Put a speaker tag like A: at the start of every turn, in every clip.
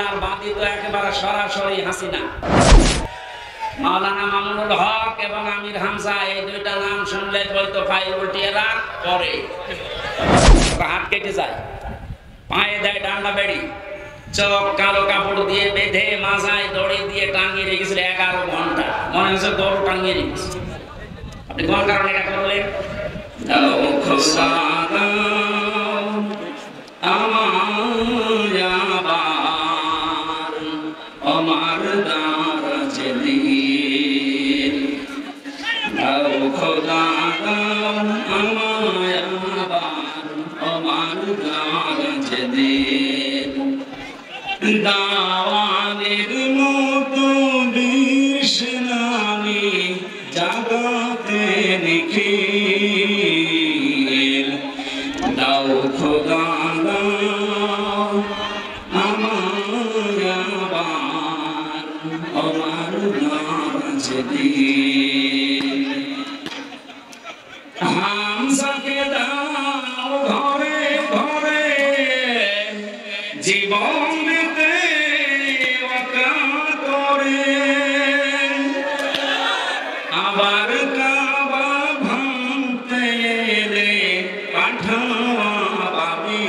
A: আল্লাহর বাদী তো একেবারে সরাসরি হাসিনা। মাওলানা মামুনুল হক এবং আমির হামজা এই দুইটা নাম শুনলে বলতো ফাইল উল্টিয়ে রাখ পরে হাত কেটে যায়, পায়ে দেয় ডান্ডা বেড়ি, চোখ কালো কাপড় দিয়ে বেঁধে মাথায় দড়ি দিয়ে টাঙিয়ে রেখেছিল 11 ঘন্টা। মনে হচ্ছে গরু টাঙিয়ে রেখেছে। আপনি কোন কারণে এটা করলেন? আমার দারাজ দিন দাও খোদা দাও আমায় আবার আমার দারাজ দিন দাওয়ানের মতো বীর সেনানি জাগাতে নিখিল দাও খোদা দাও আমায় আবার আমার দারাজ দিন হামজাকে দাও ঘরে ঘরে জীবন দিতে ওয়াকা করে আবার কাবা ভাঙতে এলে পাঠাওয়া পাবি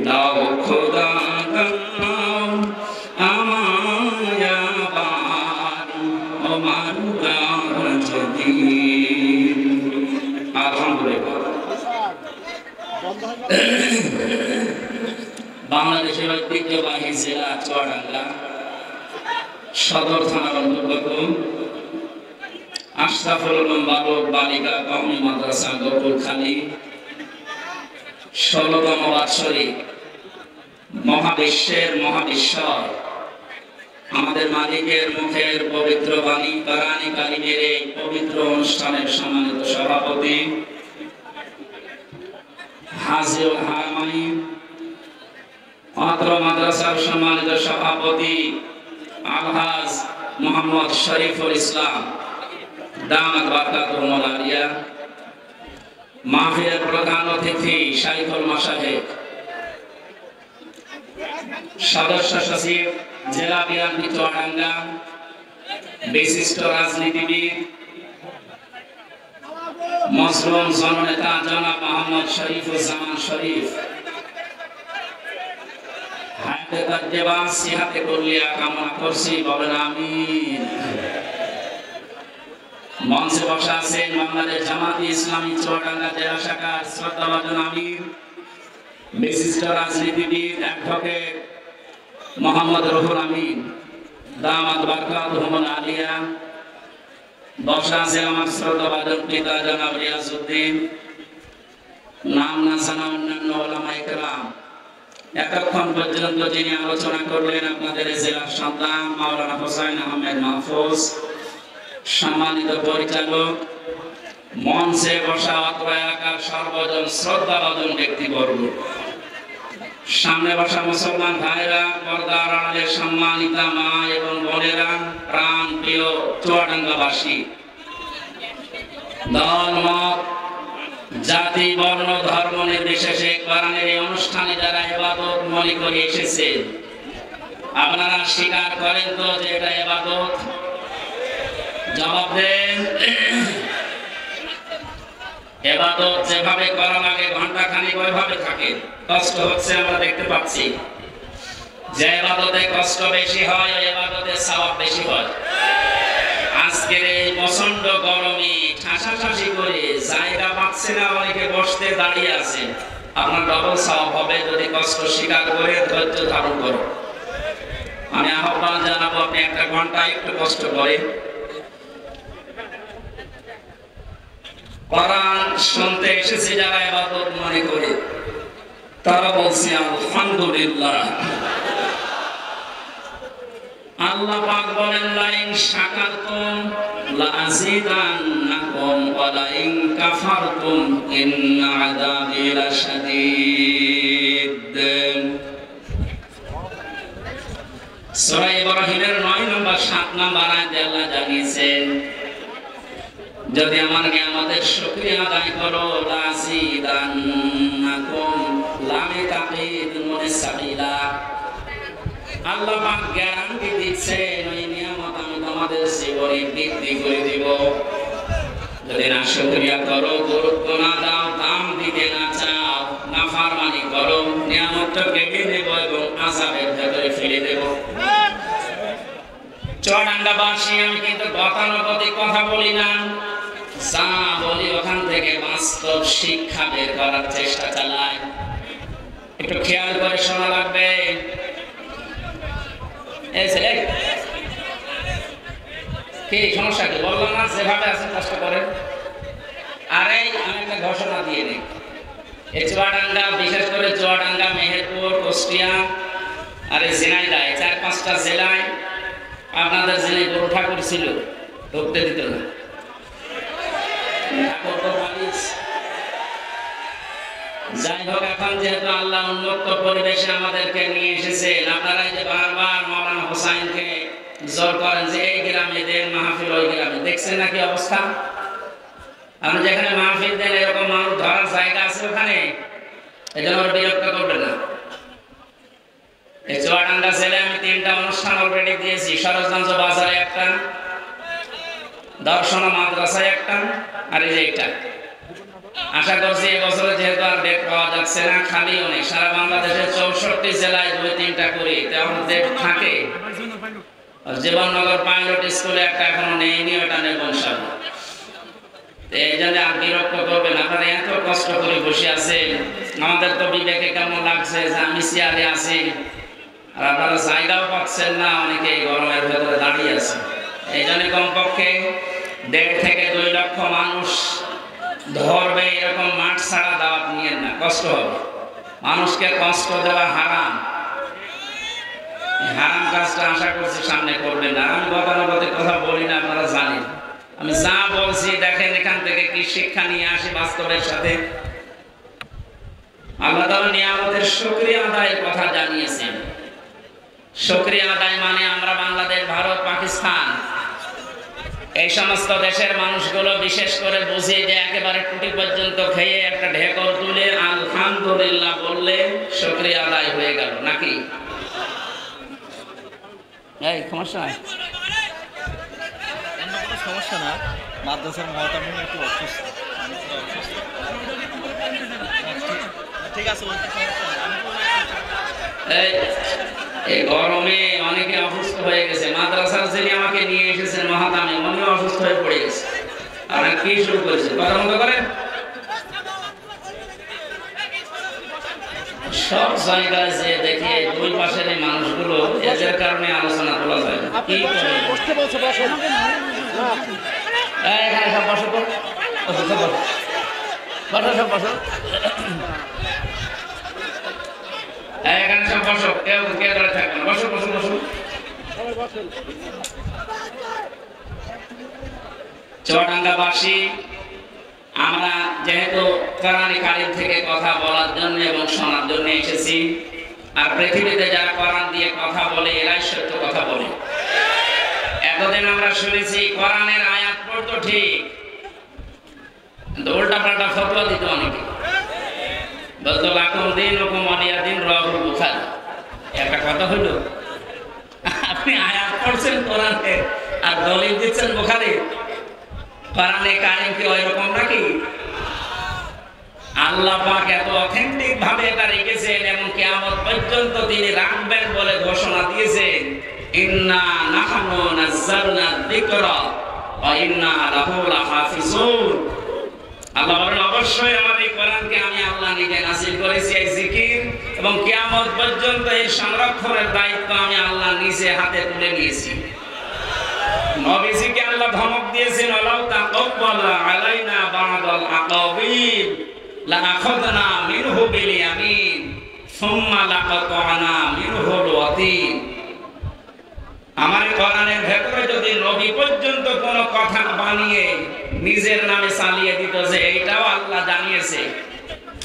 A: দাও খোদা দাও আমায় আবার আমার দারাজ দিন। আলহামদুলিল্লাহ। বাংলাদেশের ঐতিহ্যবাহী জেলা চুয়াডাঙ্গা সদর থানার অন্তর্গত আশরাফুল উলুম বালক বালিকা কওমি মাদ্রাসা গোপুরখালী 16তম বাৎসরিক মহাবিশ্বের মহাবিশ্বর আমাদের মালিকের মুখের পবিত্র বাণী কোরআনে কারিমের এই পবিত্র অনুষ্ঠানের সম্মানিত সভাপতি হাজিউল হারামাইন অত্র মাদ্রাসার সম্মানিত সভাপতি আলহাজ মোহাম্মদ শরীফুল ইসলাম দামাত বারকাতুহুল আলিয়া, মাহফিলের প্রধান অতিথি শাইখুল মাশায়েখ, সদস্য সচিব জেলা বিএনপি চুয়াডাঙ্গা, বিশিষ্ট রাজনীতিবিদ মজলুম জননেতা জনাব মোহাম্মদ শরীফুজ্জামান শরীফ, হায়াতে তাজ্জেবা সিহাতে কুল্লিয়া কামনা করছি, বলেন আমিন। মঞ্চে বসা আছেন বাংলাদেশ জামাতে ইসলামী চুয়াডাঙ্গা জেলা শাখার শ্রদ্ধাভাজন আমির, বিশিষ্ট রাজনীতিবিদ অ্যাডভোকেট মোহাম্মদ রুহুল আমিন দামাত বারকাতুহুল আলিয়া। বসা আছে আমার শ্রদ্ধাভাজন পিতা জনাব রিয়াজউদ্দিন, নাম না জানা অন্যান্য ওলামায়ে কেরাম। এতক্ষণ পর্যন্ত যিনি আলোচনা করলেন আপনাদের জেলার সন্তান মাওলানা হোসাইন আহমেদ মাহফুজ, সম্মানিত পরিচালক, মঞ্চে বসা অত্র এলাকার সর্বজন শ্রদ্ধাভাজন ব্যক্তিবর্গ, সামনে বসা মুসলমান ভাইরা, পর্দার আড়ালের সম্মানিতা মা এবং বোনেরা, প্রাণ প্রিয় চুয়াডাঙ্গাবাসী, দল মত জাতি বর্ণ ধর্ম নির্বিশেষে কোরআনের এই অনুষ্ঠানে যারা ইবাদত মনে করে এসেছেন, আপনারা স্বীকার করেন তো যে এটা ইবাদত? জবাব দেন। ইবাদত যেভাবে করা লাগে ঘন্টা খানিক ওইভাবে থাকে, কষ্ট হচ্ছে আমরা দেখতে পাচ্ছি। যে ইবাদতে কষ্ট বেশি হয় ওই ইবাদতে সওয়াব বেশি হয়। আজকের এই প্রচন্ড গরমে ঠাসাঠাসি করে জায়গা পাচ্ছে না, অনেকে বসতে দাঁড়িয়ে আছে, আপনার ডবল সওয়াব হবে যদি কষ্ট স্বীকার করে ধৈর্য ধারণ করো। আমি আহ্বান জানাবো আপনি একটা ঘন্টা একটু কষ্ট করে কোরআন শুনতে এসেছে যারা ইবাদত মনে করে, তারা বলছে আলহামদুলিল্লাহ। আল্লাহ পাক বলেন লাইন শাকারতুম লাযিদান্নাকুম ওয়া লাইন কাফারতুম ইন্না আযাবি লাশাদীদ। সূরা ইব্রাহিমের 9 নম্বর 7 নম্বর আয়াতে আল্লাহ জানিয়েছেন যদি আমার নিয়ামতের শুকরিয়া আদায় করো লাযিদান্নাকুম লামে তাকিদ নুনে সাকিন আল্লাহ পাক গ্যারান্টি দিচ্ছেন ওই নিয়ামত আমি তোমাদের জীবনে বৃদ্ধি করে দেব যদি না শুকরিয়া করো, গুরুত্ব না দাও, দাম দিতে না চাও, নাফরমানি করো, নিয়ামতটা কেটে দেব এবং আযাবের ভেতরে ফেলে দেব। চুয়াডাঙ্গাবাসী আমি কিন্তু গতানুগতিক কথা বলি না, যা বলি ওখান থেকে বাস্তব শিক্ষা বের করার চেষ্টা চালাই। একটু খেয়াল করে শোনা লাগবে। কি সমস্যা কি বললাম না, যেভাবে আছেন কষ্ট করেন। আরে আমি একটা ঘোষণা দিয়ে নিই, এই চুয়াডাঙ্গা, বিশেষ করে চুয়াডাঙ্গা, মেহেরপুর, কুষ্টিয়া আর এই ঝিনাইদহ, 4-5টা জেলায় আপনাদের যিনি গুরু ঠাকুর ছিল ঢুকতে দিত না। যাই হোক, এখন যেহেতু আল্লাহ উন্মুক্ত পরিবেশে আমাদেরকে নিয়ে এসেছেন, আপনারা যে বারবার মাওলানা হোসাইনকে জোর করেন যে এই গ্রামে দেন মাহফিল, ওই গ্রামে, দেখছেন নাকি অবস্থা? আপনি যেখানে মাহফিল দেন এরকম মানুষ ধরার জায়গা আছে ওখানে, এই জন্য বিরক্ত করবে না। এই চুয়াডাঙ্গা জেলায় আমি 3টা অনুষ্ঠান অলরেডি দিয়েছি। সরোজগঞ্জ বাজারে একটা, দর্শন মাদ্রাসায় একটা, আর এই যে এটা। আশা করছি এবছরে যেহেতু আর ডেট পাওয়া যাচ্ছে না, খালিও নেই, সারা বাংলাদেশে 64 জেলায় 2-3টা করে তেমন ডেট থাকে। জীবননগর পাইলট স্কুলে একটা এখনো নেইনি, ওটা নেব ইনশাআল্লাহ। এই জন্য আর বিরক্ত করবেন, আপনারা এত কষ্ট করে বসে আছেন, আমাদের তো বিবেকে কেমন লাগছে যে আমি চেয়ারে আছি আর আপনারা জায়গাও পাচ্ছেন না, অনেকে গরমের ভেতরে দাঁড়িয়ে আছে। এই জন্য কমপক্ষে 1.5 থেকে 2 লক্ষ মানুষ ধরবে এরকম মাঠ ছাড়া দাওয়াত নিয়েন না, কষ্ট হবে। মানুষকে কষ্ট দেওয়া হারাম, হারাম কাজটা আশা করছি সামনে করবেন না। আমি গতানুগতিক কথা বলি না, আপনারা জানেন। আমি যা বলছি দেখেন এখান থেকে কি শিক্ষা নিয়ে আসি বাস্তবের সাথে। আল্লাহ তাআলা নিয়ামতের শুকরিয়া আদায়ের কথা জানিয়েছেন। শুকরিয়া আদায় মানে আমরা বাংলাদেশ, ভারত, পাকিস্তান এই সমস্ত দেশের মানুষগুলো বিশেষ করে বুঝি যে একেবারে টুটি পর্যন্ত খেয়ে একটা ঢেকর তুলে আলহামদুলিল্লাহ বললে শুকরিয়া আদায় হয়ে গেল নাকি? এই সমস্যা নাই,
B: সমস্যা না। মাদ্রাসার মহতামিম একটু অসুস্থ, ঠিক আছে।
A: এই গরমে অনেকে অসুস্থ হয়ে গেছে। মাদ্রাসার যিনি আমাকে নিয়ে এসেছেন মহতামিম, উনিও অসুস্থ হয়ে পড়ে গেছে। আপনারা কি শুরু করেছেন? কথা বন্ধ করেন। সব জায়গায় যে দেখি 2 পাশের এই মানুষগুলো, এদের কারণে আলোচনা তোলা যায় না। কি করে এখানে সব বসো তো, বসো সব বসো, এখানে সব বসো, কেউ কে ধরে থাকবে, বসো বসো বসো। চুয়াডাঙ্গাবাসী আমরা যেহেতু কোরআনে কারীম থেকে কথা বলার জন্য এবং শোনার জন্য এসেছি, আর পৃথিবীতে যারা কোরআন দিয়ে কথা বলে এরাই সত্য কথা বলে। এতদিন আমরা শুনেছি কোরআনের আয়াত পড়তো ঠিক, কিন্তু উল্টা পাল্টা ফতোয়া দিত অনেকে, বলতো লাকুম দীনুকুম ওয়ালিয়া দীন, রাওয়াহুল বুখারী। একটা কথা হলো, আপনি আয়াত পড়ছেন কোরআনে আর দলিল দিচ্ছেন বুখারী। কোরআনে কারীম কি ওই রকম নাকি? আল্লাহ পাক এত অথেন্টিক ভাবে এটা রেখেছেন এবং কিয়ামত পর্যন্ত তিনি রাখবেন বলে ঘোষণা দিয়েছেন, ইন্না নাহনু নাযালনা যিকরা ওয়া ইন্না লাহু লাহাফিজুন। আল্লাহ বলেন অবশ্যই আমার এই কোরআনকে আমি আল্লাহ নিজে নাযিল করেছি, এই জিকির, এবং কিয়ামত পর্যন্ত এর সংরক্ষণের দায়িত্ব আমি আল্লাহ নিজে হাতে তুলে নিয়েছি। নবীজিকে আল্লাহ ধমক দিয়েছেন, ওয়ালাউ তাকাব্বালা আলাইনা বা'দাল আকাবিল লাআখাযনা মিনহু বিল ইয়ামিন সুম্মা লাকাতা'না মিনহুল ওয়াতিন। আমার কোরআনের ভেতরে যদি নবী পর্যন্ত কোনো কথা বানিয়ে নিজের নামে চালিয়ে দিত যে এইটাও আল্লাহ জানিয়েছে,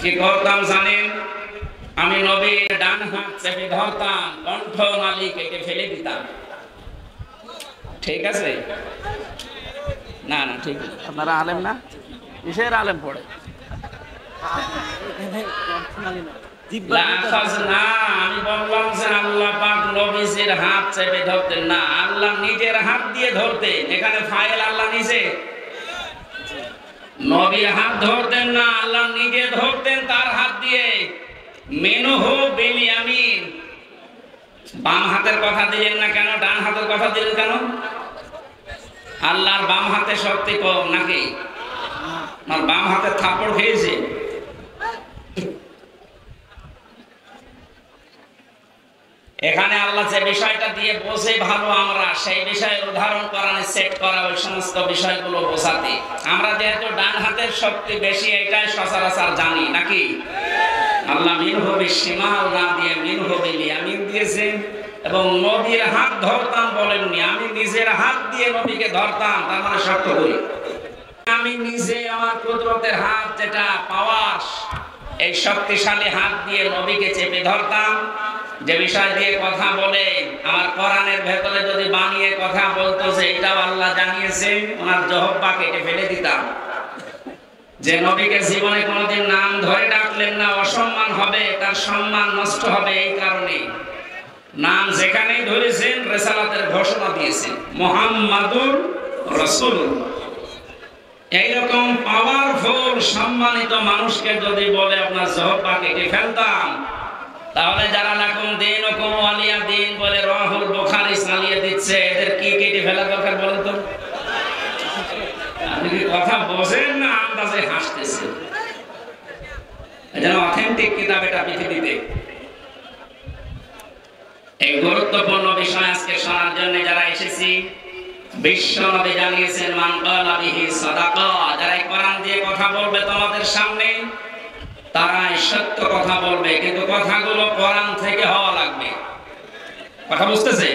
A: কি করতাম জানেন? আমি নবীর ডান হাত চেপে ধরতাম, কণ্ঠনালী কেটে ফেলে দিতাম। ঠিক আছে? না না ঠিক না। আপনারা আলেম না? কিসের আলেম পড়ে? আমি বললাম যে আল্লাহ পাক নবীজি নবীজির হাত চেপে ধরতেন না, আল্লাহ নিজের হাত দিয়ে ধরতেন। এখানে ফাইল আল্লাহ নিজে, নবীর হাত ধরতেন না, আল্লাহ নিজে ধরতেন তার হাত দিয়ে। মিনহু বিল ইয়ামিন, বাম হাতের কথা দিলেন না কেন, ডান হাতের কথা দিলেন কেন? আল্লাহর বাম হাতে শক্তি কম নাকি? আমার বাম হাতে থাপ্পড় খেয়েছে। এখানে আল্লাহ যে বিষয়টা দিয়ে বোঝে ভালো, আমরা সেই বিষয়ের উদাহরণ কোরআনে সেট করা, ওই সমস্ত বিষয়গুলো বোঝাতে। আমরা যেহেতু ডান হাতের শক্তি বেশি, এটাই সচরাচর জানি নাকি? আল্লাহ মিনহু বিশিমাল না দিয়ে মিনহু বিল ইয়ামিন দিয়েছেন। এবং নবীর হাত ধরতাম বলেননি, আমি নিজের হাত দিয়ে নবীকে ধরতাম, তার মানে শক্ত করি। আমি নিজে আমার কুদরতের হাত, যেটা পাওয়ার, এই শক্তিশালী হাত দিয়ে নবীকে চেপে ধরতাম। যে বিষয় দিয়ে কথা বলে, আমার কোরআনের ভেতরে যদি বানিয়ে কথা বলতো যে এটাও আল্লাহ জানিয়েছেন, ওনার জহব্বা কেটে ফেলে দিতাম। যে নবীকে জীবনে কোনোদিন নাম ধরে ডাকলেন না, অসম্মান হবে, তার সম্মান নষ্ট হবে। এই কারণে নাম যেখানেই ধরেছেন রিসালাতের ঘোষণা দিয়েছেন, মুহাম্মাদুর রাসূলুল্লাহ। এইরকম পাওয়ারফুল সম্মানিত মানুষকে যদি বলে আপনার জহব্বা কেটে ফেলতাম, তাহলে যারা লাকুম দীনুকুম ওয়ালিয়া দিন বলে রাহুল বুখারী চালিয়ে দিচ্ছে, এদের কি কেটে ফেলা দরকার বলেন তো? আপনি কি কথা বোঝেন না আন্দাজে হাসতেছেন? যেন অথেন্টিক কিতাব এটা পৃথিবীতে। এই গুরুত্বপূর্ণ বিষয় আজকে শোনার জন্য যারা এসেছি, বিশ্ব নবী জানিয়েছেন মান ক্বালা বিহি সাদাকা, যারা কোরআন দিয়ে কথা বলবে তোমাদের সামনে, তারাই সত্য কথা বলবে, কিন্তু কথাগুলো কোরআন থেকে হওয়া লাগবে। কথা বুঝতেছে?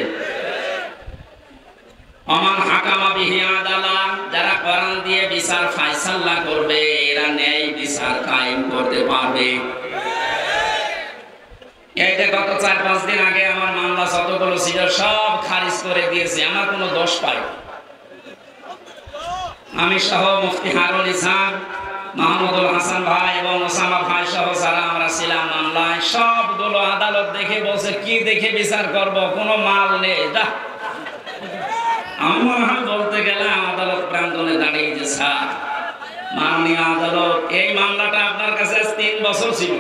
A: আমান হাকামা বিহি আদালা, যারা কোরআন দিয়ে বিচার ফায়সালা করবে, এরা ন্যায় বিচার কায়েম করতে পারবে। এই যে গত 4-5 দিন আগে আমার মামলা যতগুলো ছিল সব খারিজ করে দিয়েছে, আমার কোনো দোষ পাই। আমি সহ মুফতি হারুল ইসলাম, মাহমুদুল হাসান ভাই এবং ওসামা ভাই সহ যারা আমরা ছিলাম মামলায়, সবগুলো আদালত দেখে বলছে কি দেখে বিচার করব, কোনো মাল নেই। আমি মনে হয় বলতে গেলাম আদালত প্রাঙ্গণে দাঁড়িয়ে যে স্যার, মাননীয় আদালত, এই মামলাটা আপনার কাছে 3 বছর ছিল,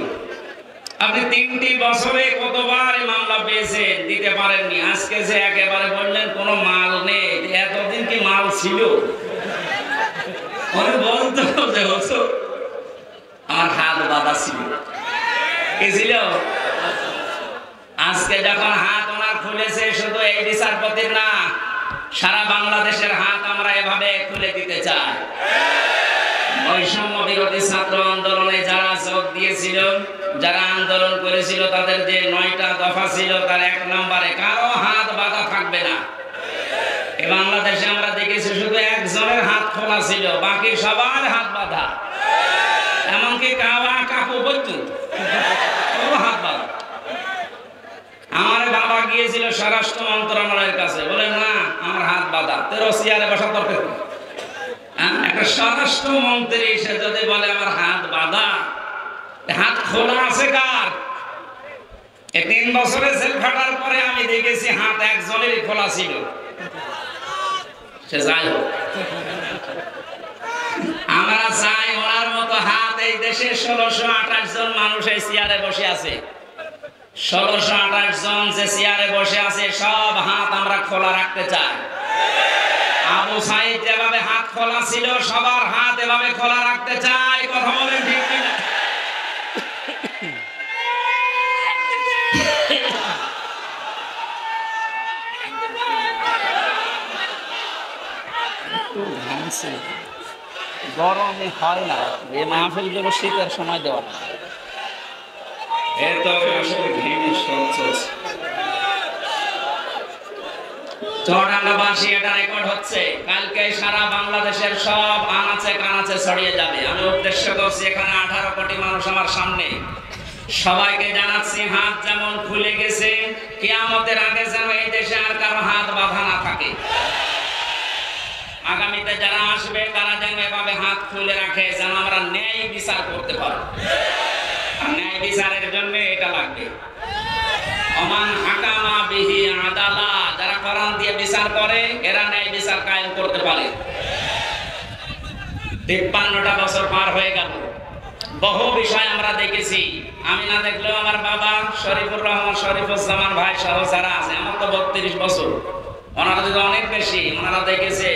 A: আপনি 3টি বছরে কতবার এই মামলা পেয়েছেন, দিতে পারেননি। আজকে যে একেবারে বললেন কোনো মাল নেই, এতদিন কি মাল ছিল? বলতো যে হতো আমার হাত বাঁধা ছিল, কি ছিল? আজকে যখন হাত ওনার খুলেছে, শুধু এই বিচারপতির না, সারা বাংলাদেশের হাত আমরা এভাবে খুলে দিতে চাই। বৈষম্য বিরোধী ছাত্র আন্দোলনে যারা যোগ দিয়েছিল, যারা আন্দোলন করেছিল, তাদের যে 9টা দফা ছিল, তার 1 নম্বরে কারো হাত বাঁধা থাকবে না। এই বাংলাদেশে আমরা দেখেছি শুধু একজনের হাত খোলা ছিল, বাকি সবার হাত বাঁধা। এমনকি কাবা কাপু পর্যন্ত হাত বাঁধা। আমার বাবা গিয়েছিল স্বরাষ্ট্র মন্ত্রণালয়ের কাছে, বলে না আমার হাত বাঁধা, তোর চেয়ারে বসা দরকার। একটা স্বরাষ্ট্র মন্ত্রী এসে যদি বলে আমার হাত বাঁধা, হাত খোলা আছে কার? 3 বছরের জেল খাটার পরে আমি দেখেছি হাত একজনেরই খোলা ছিল। সে যাই হোক, আমরা চাই ওনার মতো হাত এই দেশে 1628 জন মানুষ এই চেয়ারে বসে আছে। 1628 জন যে চেয়ারে বসে আছে, সব হাত আমরা খোলা রাখতে চাই। আবু সাইদ যেভাবে হাত খোলা ছিল, সবার হাত এভাবে খোলা রাখতে চাই। কথা বলেন ঠিক কিনা? গরমে হয় না, এই মাহফিল গুলো শীতের সময় দেওয়া না। চুয়াডাঙ্গাবাসী এটা রেকর্ড হচ্ছে, কালকে সারা বাংলাদেশের সব আনাচে কানাচে ছড়িয়ে যাবে। আমি উদ্দেশ্য করছি, এখানে 18 কোটি মানুষ আমার সামনে, সবাইকে জানাচ্ছি হাত যেমন খুলে গেছে, কিয়ামতের আগে যেন এই দেশে আর কারো হাত বাঁধা না থাকে। আগামীতে যারা আসবে তারা যেন এভাবে হাত খুলে রাখে, যেন আমরা ন্যায় বিচার করতে পারি। আর ন্যায় বিচারের জন্য এটা লাগবে, অমান হাকামা বিহি আদা বিচার করে, এরা ন্যায় বিচার কায়েম করতে পারে। 53টা বছর পার হয়ে গেল, বহু বিষয় আমরা দেখেছি। আমি না দেখলেও আমার বাবা শরীফুর রহমান, শরীফুজ্জামান ভাই সহ যারা আছে, আমার তো 32 বছর, ওনারা যদি অনেক বেশি, ওনারা দেখেছে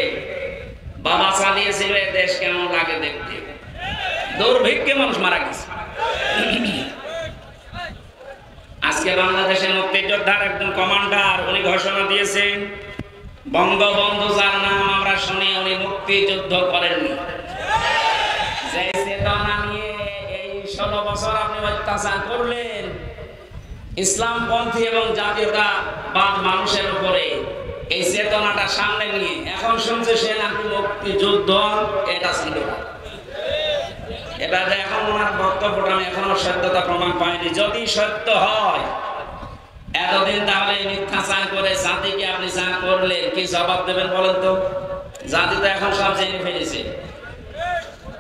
A: বাবা চালিয়েছিল এই দেশ কেমন লাগে দেখতে। দুর্ভিক্ষে মানুষ মারা গেছে। আজকে বাংলাদেশের মুক্তিযোদ্ধার একজন কমান্ডার উনি ঘোষণা দিয়েছেন, বঙ্গবন্ধু যার নাম আমরা শুনি উনি মুক্তিযুদ্ধ করেননি। যে চেতনা নিয়ে এই 16 বছর আপনি অত্যাচার করলেন ইসলামপন্থী এবং জাতীয়তাবাদ মানুষের উপরে, এই চেতনাটা সামনে নিয়ে এখন শুনছে সে নাকি মুক্তিযুদ্ধ, এটা ছিল। এবার এখন ওনার বক্তব্যটা আমি এখনো সত্যতা প্রমাণ পাইনি। যদি সত্য হয় এতদিন তাহলে মিথ্যাচার করে জাতিকে আপনি যা করলেন কি জবাব দেবেন বলেন তো? জাতি তো এখন সব জেনে ফেলেছে,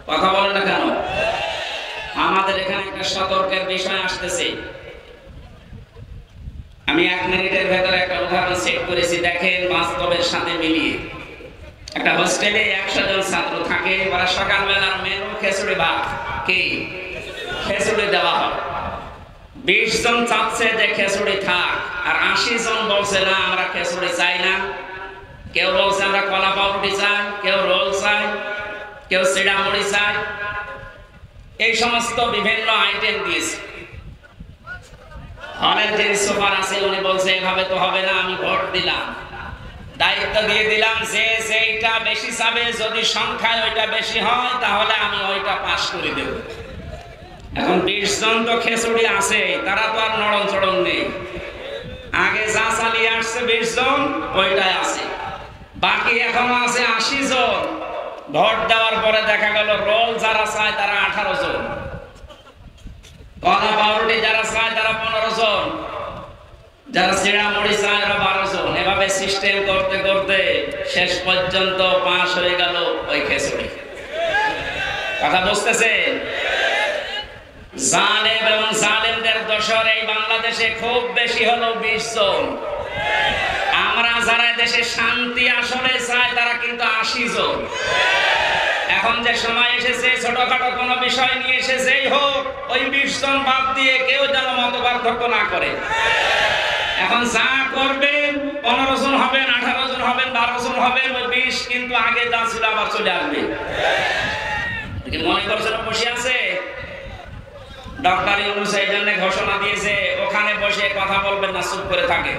A: কথা বলেন না কেন? আমাদের এখানে একটা সতর্কের বিষয় আসতেছে। আমি 1 মিনিটের ভেতরে একটা উদাহরণ সেট করেছি, দেখেন বাস্তবের সাথে মিলিয়ে। একটা হোস্টেলে 100 জন ছাত্র থাকে, ওরা সকালবেলার মেনু খিচুড়ি ভাত, কি খিচুড়ি দেওয়া হয়। 20 জন চাচ্ছে যে খিচুড়ি থাক, আর 80 জন বলছে না আমরা খিচুড়ি চাই না। কেউ বলছে আমরা কলা পাউরুটি চাই, কেউ রোল চাই, কেউ চিড়া মুড়ি চাই, এই সমস্ত বিভিন্ন আইটেম দিয়েছে। হলের যিনি সুপার আছে উনি বলছে এভাবে তো হবে না, আমি ভোট দিলাম, দায়িত্ব দিয়ে দিলাম যে যেটা বেশি চাবে, যদি সংখ্যায় ওইটা বেশি হয় তাহলে আমি ওইটা পাস করে দেব। এখন 20 জন তো খিচুড়ি আছে, তারা তো আর নড়ন চড়ন নেই। আগে যা চালিয়ে আসছে 20 জন ওইটাই আছে, বাকি এখনো আছে 80 জন। ভোট দেওয়ার পরে দেখা গেল রোল যারা চায় তারা 18 জন, কলা পাউরুটি যারা চায় তারা 15 জন, যারা চিড়া মুড়ি চায় তারা 12 জন। এভাবে সিস্টেম করতে করতে শেষ পর্যন্ত পাস হয়ে গেল ওই খিচুড়ি। কথা বুঝতেছে? জালেম এবং জালেমদের দোসর এই বাংলাদেশে খুব বেশি হলো 20 জন। আমরা যারা দেশে শান্তি আসলে চাই তারা কিন্তু 80 জন। এখন যে সময় এসেছে ছোটখাটো কোনো বিষয় নিয়ে এসেছেই হোক ওই 20 জন বাদ দিয়ে কেউ যেন মত পার্থক্য না করে। এখন যা করবেন 15 জন হবেন, 18 জন হবেন, 12 জন হবেন, ওই 20 কিন্তু আগে যা ছিল আবার চলে আসবে। মনে করছেন বসে আছে ডক্টর ইউনূস এই জন্য ঘোষণা দিয়েছে ওখানে বসে কথা বলবেন না, চুপ করে থাকে।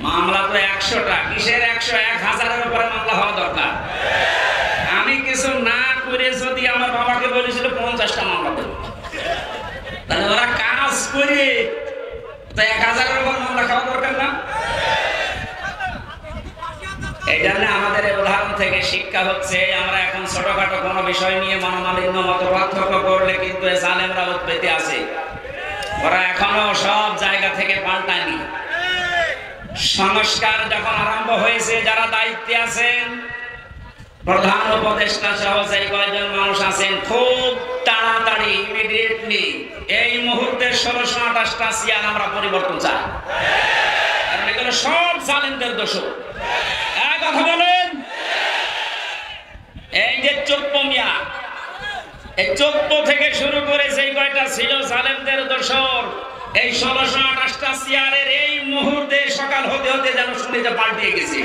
A: মামলা তো 100টা, কিসের 100? 1000-এর উপরে মামলা হওয়া দরকার। আমি কিছু না করে যদি আমার বাবাকে বলেছিল 50টা মামলা দেব, তাহলে ওরা কাজ করে তো 1000-এর উপর মামলা খাওয়া দরকার না? এই জন্য আমাদের এই উদাহরণ থেকে শিক্ষা হচ্ছে আমরা এখন ছোটখাটো কোনো বিষয় নিয়ে মনোমালিন্য মত পার্থক্য করলে কিন্তু এই জালেমরা উৎপত্তি আছে, ওরা এখনো সব জায়গা থেকে পাল্টায়নি। সংস্কার যখন আরম্ভ হয়েছে, যারা দায়িত্বে আছেন, প্রধান উপদেষ্টা সহ যে কয়েকজন মানুষ আছেন, খুব তাড়াতাড়ি ইমিডিয়েটলি এই মুহূর্তে 1628টা চেয়ার আমরা পরিবর্তন চাই। কারণ এগুলো সব জালেমদের দোষ। কথা বলেন, এই যে চোপ্প মিয়া, এই চোপ্প থেকে শুরু করে সেই কয়টা ছিল জালেমদের দোসর, এই 1628টা চেয়ারের এই মুহূর্তে সকাল হতে হতে যেন শুনে যে পাল্টিয়ে গেছে।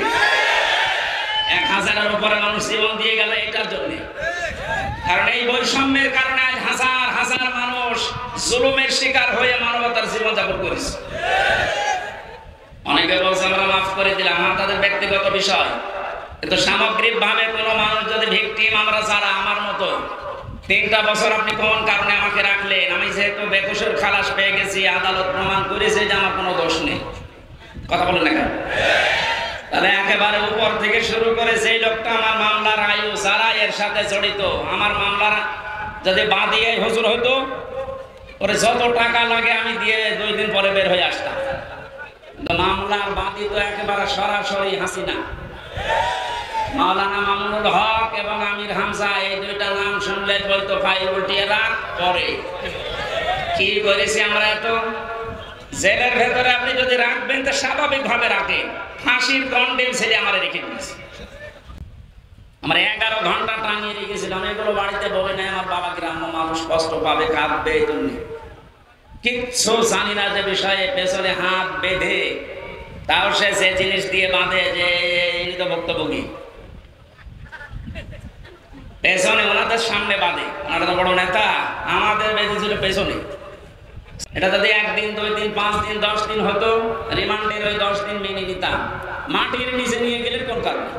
A: 1000-এর উপরে মানুষ জীবন দিয়ে গেল এটার জন্য। কারণ এই বৈষম্যের কারণে আজ হাজার হাজার মানুষ জুলুমের শিকার হয়ে মানবতার জীবন যাপন করেছে। অনেকে বলছে আমরা মাফ করে দিলাম, তাদের ব্যক্তিগত বিষয়, কিন্তু সামগ্রিক ভাবে কোনো মানুষ যদি ভিকটিম, আমরা যারা আমার মতো 3টা বছর আপনি কোন কারণে আমাকে রাখলেন, আমি যেহেতু বেকসুর খালাস পেয়ে গেছি, আদালত প্রমাণ করেছে যে আমার কোনো দোষ নেই, কথা বলেন না কেন? তাহলে একেবারে উপর থেকে শুরু করে সেই লোকটা আমার মামলার আয়ু, যারা এর সাথে জড়িত, আমার মামলার যদি বাদিয়ে হুজুর হতো, ওরে যত টাকা লাগে আমি দিয়ে 2 দিন পরে বের হয়ে আসতাম। মামলার বাদী তো একেবারে সরাসরি হাসিনা, মাওলানা মামুনুল হক এবং আমির হামজা, এই 2টা নাম শুনলে বলতো ফাইল উল্টিয়ে রাখ পরে। কি করেছি আমরা? এত জেলের ভেতরে আপনি যদি রাখবেন তো স্বাভাবিক ভাবে রাখেন। ফাঁসির কন্ডেম ছেলে আমার রেখে দিয়েছে, আমার 11 ঘন্টা টাঙিয়ে রেখেছিলাম। এগুলো বাড়িতে বলে নাই, আমার বাবা গ্রাম্য মানুষ কষ্ট পাবে, কাঁদবে, এই জন্য কিচ্ছু জানি না যে বিষয়ে। পেছনে হাত বেঁধে তাও সে যে জিনিস দিয়ে বাঁধে যে ইনি তো ভুক্তভোগী, পেছনে ওনাদের সামনে বাঁধে, ওনারা তো বড় নেতা, আমাদের বেঁধেছিল পেছনে। এটা যদি 1 দিন 2 দিন 5 দিন 10 দিন হতো, রিমান্ডের ওই 10 দিন মেনে নিতাম। মাটির নিচে নিয়ে গেলে কোন কারণে?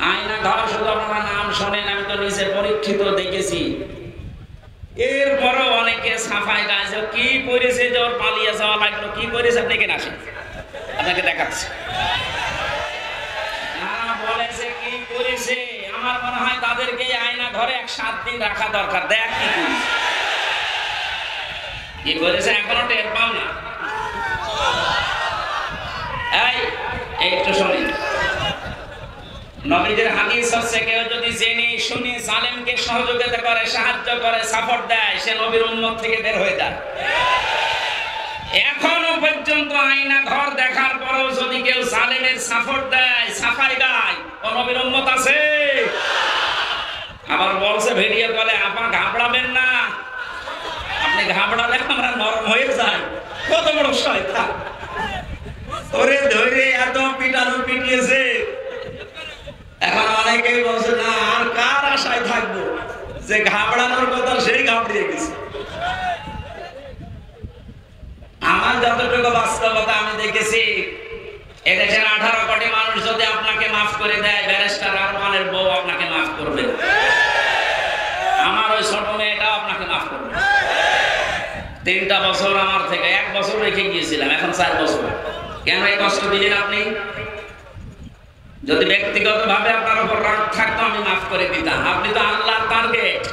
A: আয়না ঘর শুধু আপনারা নাম শোনেন, আমি তো নিচে পরীক্ষিত দেখেছি। এরপরও অনেকে সাফাই গাইছে, কি করেছে যে ওর পালিয়ে যাওয়া লাগলো, কি করেছে আপনি কেন আসেন, আপনাকে দেখাচ্ছে। বলেছে কি করেছে, আমার মনে হয় তাদেরকে আয়না ঘরে 7 দিন রাখা দরকার। দেখ কি করেছে, এখনো টের পাও না। এই একটু শুনি, নবীদের হাদিস হচ্ছে কেউ যদি জেনে শুনে জালেমকে সহযোগিতা করে, সাহায্য করে, সাপোর্ট দেয়, সে নবীর উম্মত থেকে বের হয়ে যায়। এখনো পর্যন্ত আয়না ঘর দেখার পরেও যদি কেউ জালেমের সাপোর্ট দেয়, সাফাই গায়, ও নবীর উম্মত আছে। আবার বলছে ভিডিও কলে, আপা ঘাবড়াবেন না, আপনি ঘাবড়ালে আমরা নরম হয়ে যাই। কত বড় শয়তান, ওরে ধরে এত পিটানো পিটিয়েছে। এখন অনেকেই বলছে না, আর কার আশায় থাকবো, যে ঘাবড়ানোর কথা সেই ঘাবড়িয়ে গেছে। আমার যতটুকু বাস্তবতা আমি দেখেছি, এদেশের 18 কোটি মানুষ যদি আপনাকে মাফ করে দেয়, ব্যারিস্টার আরমানের বউ আপনাকে মাফ করবে, আমার ওই ছোট মেয়েটাও আপনাকে মাফ করবে। 3টা বছর আমার থেকে 1 বছর রেখে গিয়েছিলাম, এখন 4 বছর। কেন এই কষ্ট দিলেন আপনি? যদি ব্যক্তিগত ভাবে আপনার উপর রাগ থাকতো আমি মাফ করে দিতাম। আপনি তো আল্লাহর টার্গেট।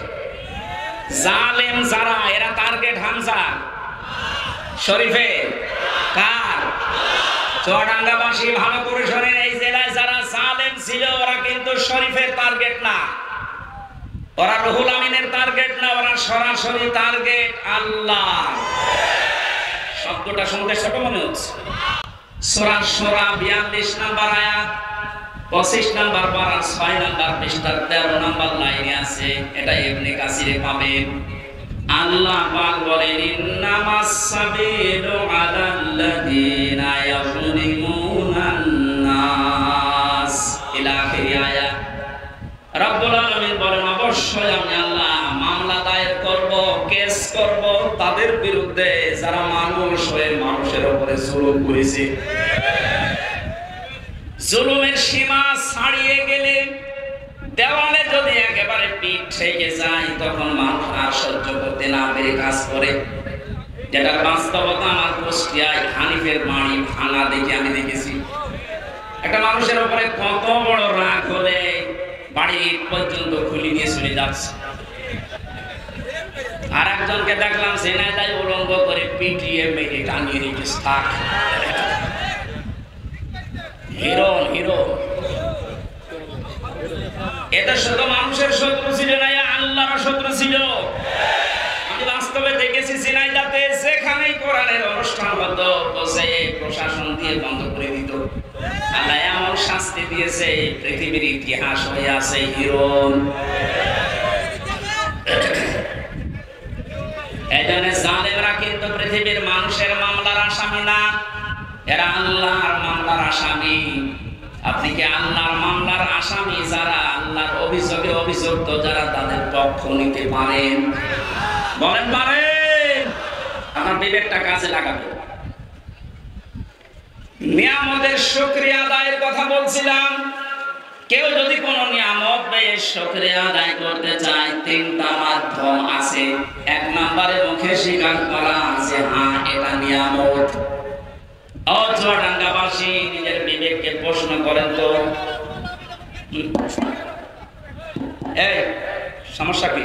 A: জালেম যারা, এরা টার্গেট হামজা শরীফে কার? চুয়াডাঙ্গাবাসী ভালো করে শোনেন, এই জেলায় যারা জালেম ছিল ওরা কিন্তু শরীফের টার্গেট না, ওরা রুহুল আমিনের টার্গেট না, ওরা সরাসরি টার্গেট আল্লাহ। শব্দটা শুনতে ছোট মনে হচ্ছে। সূরা শূরা 42 নম্বর আয়াত, 25 নম্বর পারা 6 নম্বর পৃষ্ঠার 13 নম্বর লাইনে আছে। এটা ইবনে কাসিরে পাবেন। আল্লাহ পাক বলেন, ইন্নামাস সাবিলু আলাল্লাযিনা ইয়াযলিমুনান নাস, ইলা আখির আয়াত। রব্বুল আলামিন বলেন, অবশ্যই আমি আল্লাহ মামলা দায়ের করব, কেস করব তাদের বিরুদ্ধে যারা মানুষ হয়ে মানুষের উপরে জুলুম করেছে। জুলুমের সীমা ছাড়িয়ে গেলে, দেওয়ালে যদি একেবারে পিঠ ঠেকে যায়, তখন মানুষ আর সহ্য করতে না পেরে কাজ করে। যেটার বাস্তবতা আমার কুষ্টিয়ায় হানিফের বাড়ি ভাঙা দেখে আমি দেখেছি। একটা মানুষের উপরে কত বড় রাগ হলে বাড়ি পর্যন্ত খুলে নিয়ে চলে যাচ্ছে। আর একজনকে দেখলাম সেনাদায় উলঙ্গ করে পিটিয়ে মেরে টানিয়ে রেখেছে। থাক, হিরো হিরো। এটা শুধু মানুষের শত্রু ছিল না, আল্লাহর শত্রু ছিল। আমি বাস্তবে দেখেছি সিনাইদাতে যেখানেই কোরআনের অনুষ্ঠান হতো, বসে প্রশাসন দিয়ে বন্ধ করে দিত। আল্লাহ এমন শাস্তি দিয়েছে, পৃথিবীর ইতিহাস হয়ে আছে হিরণ। এই জন্য জালেমরা কিন্তু পৃথিবীর মানুষের মামলার আসামি না, এরা আল্লাহর মামলার আসামি। আপনি কি আল্লাহর মামলার আসামি যারা, আল্লাহর অভিযোগে অভিযুক্ত যারা, তাদের পক্ষ নিতে পারেন? বলেন পারেন? আমার বিবেকটা কাজে লাগাবে। নিয়ামতের শুকরিয়া আদায়ের কথা বলছিলাম। কেউ যদি কোনো নিয়ামত পেয়ে শুকরিয়া আদায় করতে চায়, 3টা মাধ্যম আছে। 1 নম্বরে মুখে স্বীকার করা যে হ্যাঁ এটা নিয়ামত। চুয়াডাঙ্গাবাসী নিজের বিবেককে প্রশ্ন করেন তো, এই সমস্যা কি?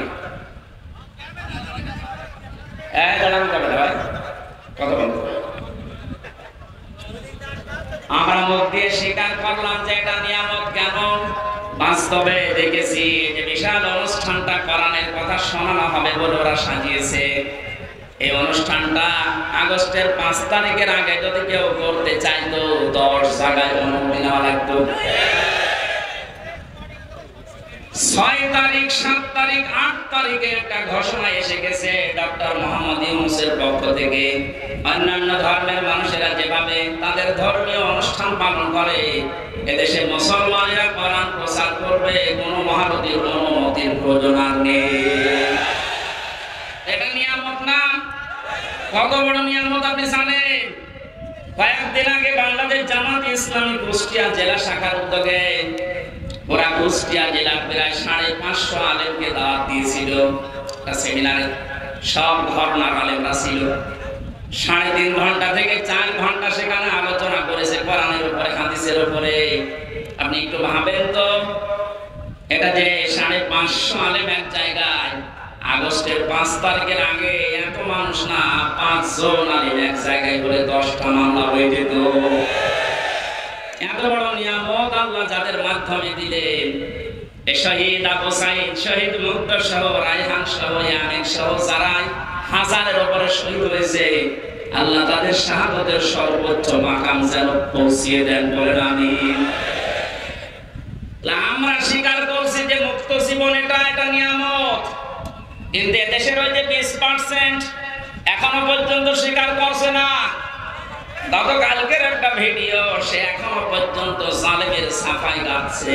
A: আমরা মুখ দিয়ে স্বীকার করলাম যে এটা নিয়ামত। কেন? বাস্তবে দেখেছি যে বিশাল অনুষ্ঠানটা কোরআনের কথা শোনানো হবে বলে ওরা সাজিয়েছে। এই অনুষ্ঠানটা আগস্টের 5 তারিখের আগে যদি কেউ করতে চাইতো 10 জায়গায় অনুমতি নেওয়া লাগতো। 6 তারিখ, 7 তারিখ, 8 তারিখে একটা ঘোষণা এসে গেছে ডক্টর মোহাম্মদ ইউনূসের পক্ষ থেকে, অন্যান্য ধর্মের মানুষেরা যেভাবে তাদের ধর্মীয় অনুষ্ঠান পালন করে, এদেশে মুসলমানেরা কোরআন প্রচার করবে, কোনো মহানবীর অনুমতির প্রয়োজন আর নেই। এটা নিয়ামত না? কত বড় নিয়ামত আপনি জানেন? কয়েকদিন আগে বাংলাদেশ জামাত ইসলামী কুষ্টিয়া জেলা শাখার উদ্যোগে ওরা কুষ্টিয়া জেলার প্রায় 550 আলেমকে দাওয়াত দিয়েছিল একটা সেমিনারে। সব ধর্নার আলেমরা ছিল। 3.5 ঘন্টা থেকে 4 ঘন্টা সেখানে আলোচনা করেছে কোরআনের উপরে, হাদিসের উপরে। আপনি একটু ভাবেন তো, এটা যে 550 আলেম এক জায়গায়, আগস্টের 5 তারিখের আগে এত মানুষ না, 5 জন আলেম এক জায়গায় করে 10টা মামলা হয়ে যেত। এত বড় নিয়ামত আল্লাহ যাদের মাধ্যমে দিলেন, শহীদ আবু সাইদ, শহীদ মুগ্ধ সহ, রায়হান সহ, ইয়ামিন সহ যারা হাজারের উপরে শহীদ হয়েছে, আল্লাহ তাদের শাহাদাতের সর্বোচ্চ মাকাম যেন পৌঁছিয়ে দেন, বলেন আমিন। আমরা স্বীকার করছি যে মুক্ত জীবন এটা নিয়ামত, কিন্তু দেশের ওই যে 20% এখনো পর্যন্ত স্বীকার করছে না। গতকালকের একটা ভিডিও, সে এখনো পর্যন্ত জালেমের সাফাই গাচ্ছে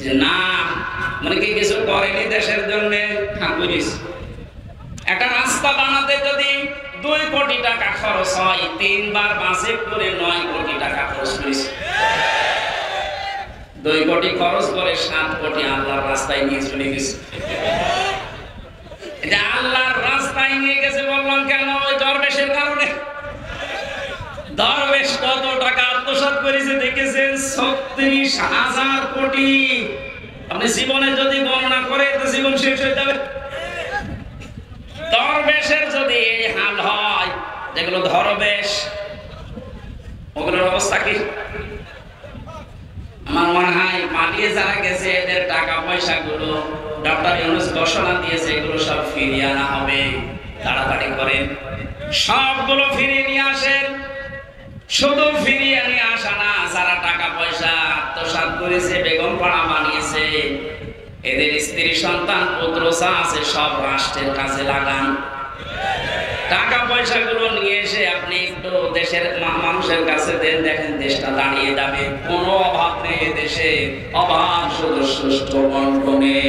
A: যে না, মানে কি কিছু করেনি দেশের জন্য। একটা রাস্তা বানাতে যদি 2 কোটি টাকা খরচ হয়, 3 বার বাসে করে 9 কোটি টাকা খরচ করেছে। 2 কোটি খরচ করে 7 কোটি আল্লাহর রাস্তায় নিয়ে চলে গেছে। এটা আল্লাহর রাস্তায় নিয়ে গেছে বললাম কেন? ওই দরবেশের কারণে। দরবেশ কত টাকা আত্মসাৎ করেছে দেখেছেন? 36,000 কোটি। আপনি জীবনে যদি গণনা করে তো জীবন শেষ হয়ে যাবে। দরবেশের যদি এই হাল হয়, যেগুলো ধরবেশ, ওগুলোর অবস্থা কি? আমার মনে হয় পালিয়ে যারা গেছে এদের টাকা পয়সা গুলো ডক্টর ইউনূস ঘোষণা দিয়েছে, এগুলো সব ফিরিয়ে আনা হবে। তাড়াতাড়ি করেন, সবগুলো ফিরিয়ে নিয়ে আসেন। শুধু ফিরিয়ে নিয়ে আসা না, যারা টাকা পয়সা আত্মসাৎ করেছে, বেগম পাড়া বানিয়েছে, এদের স্ত্রী সন্তান পুত্র যা আছে সব রাষ্ট্রের কাছে লাগান। টাকা পয়সা গুলো নিয়ে এসে আপনি একটু দেশের মানুষের কাছে দেন, দেখেন দেশটা দাঁড়িয়ে যাবে। কোনো অভাব নেই দেশে, অভাব শুধু সুষ্ঠু বন্টনে।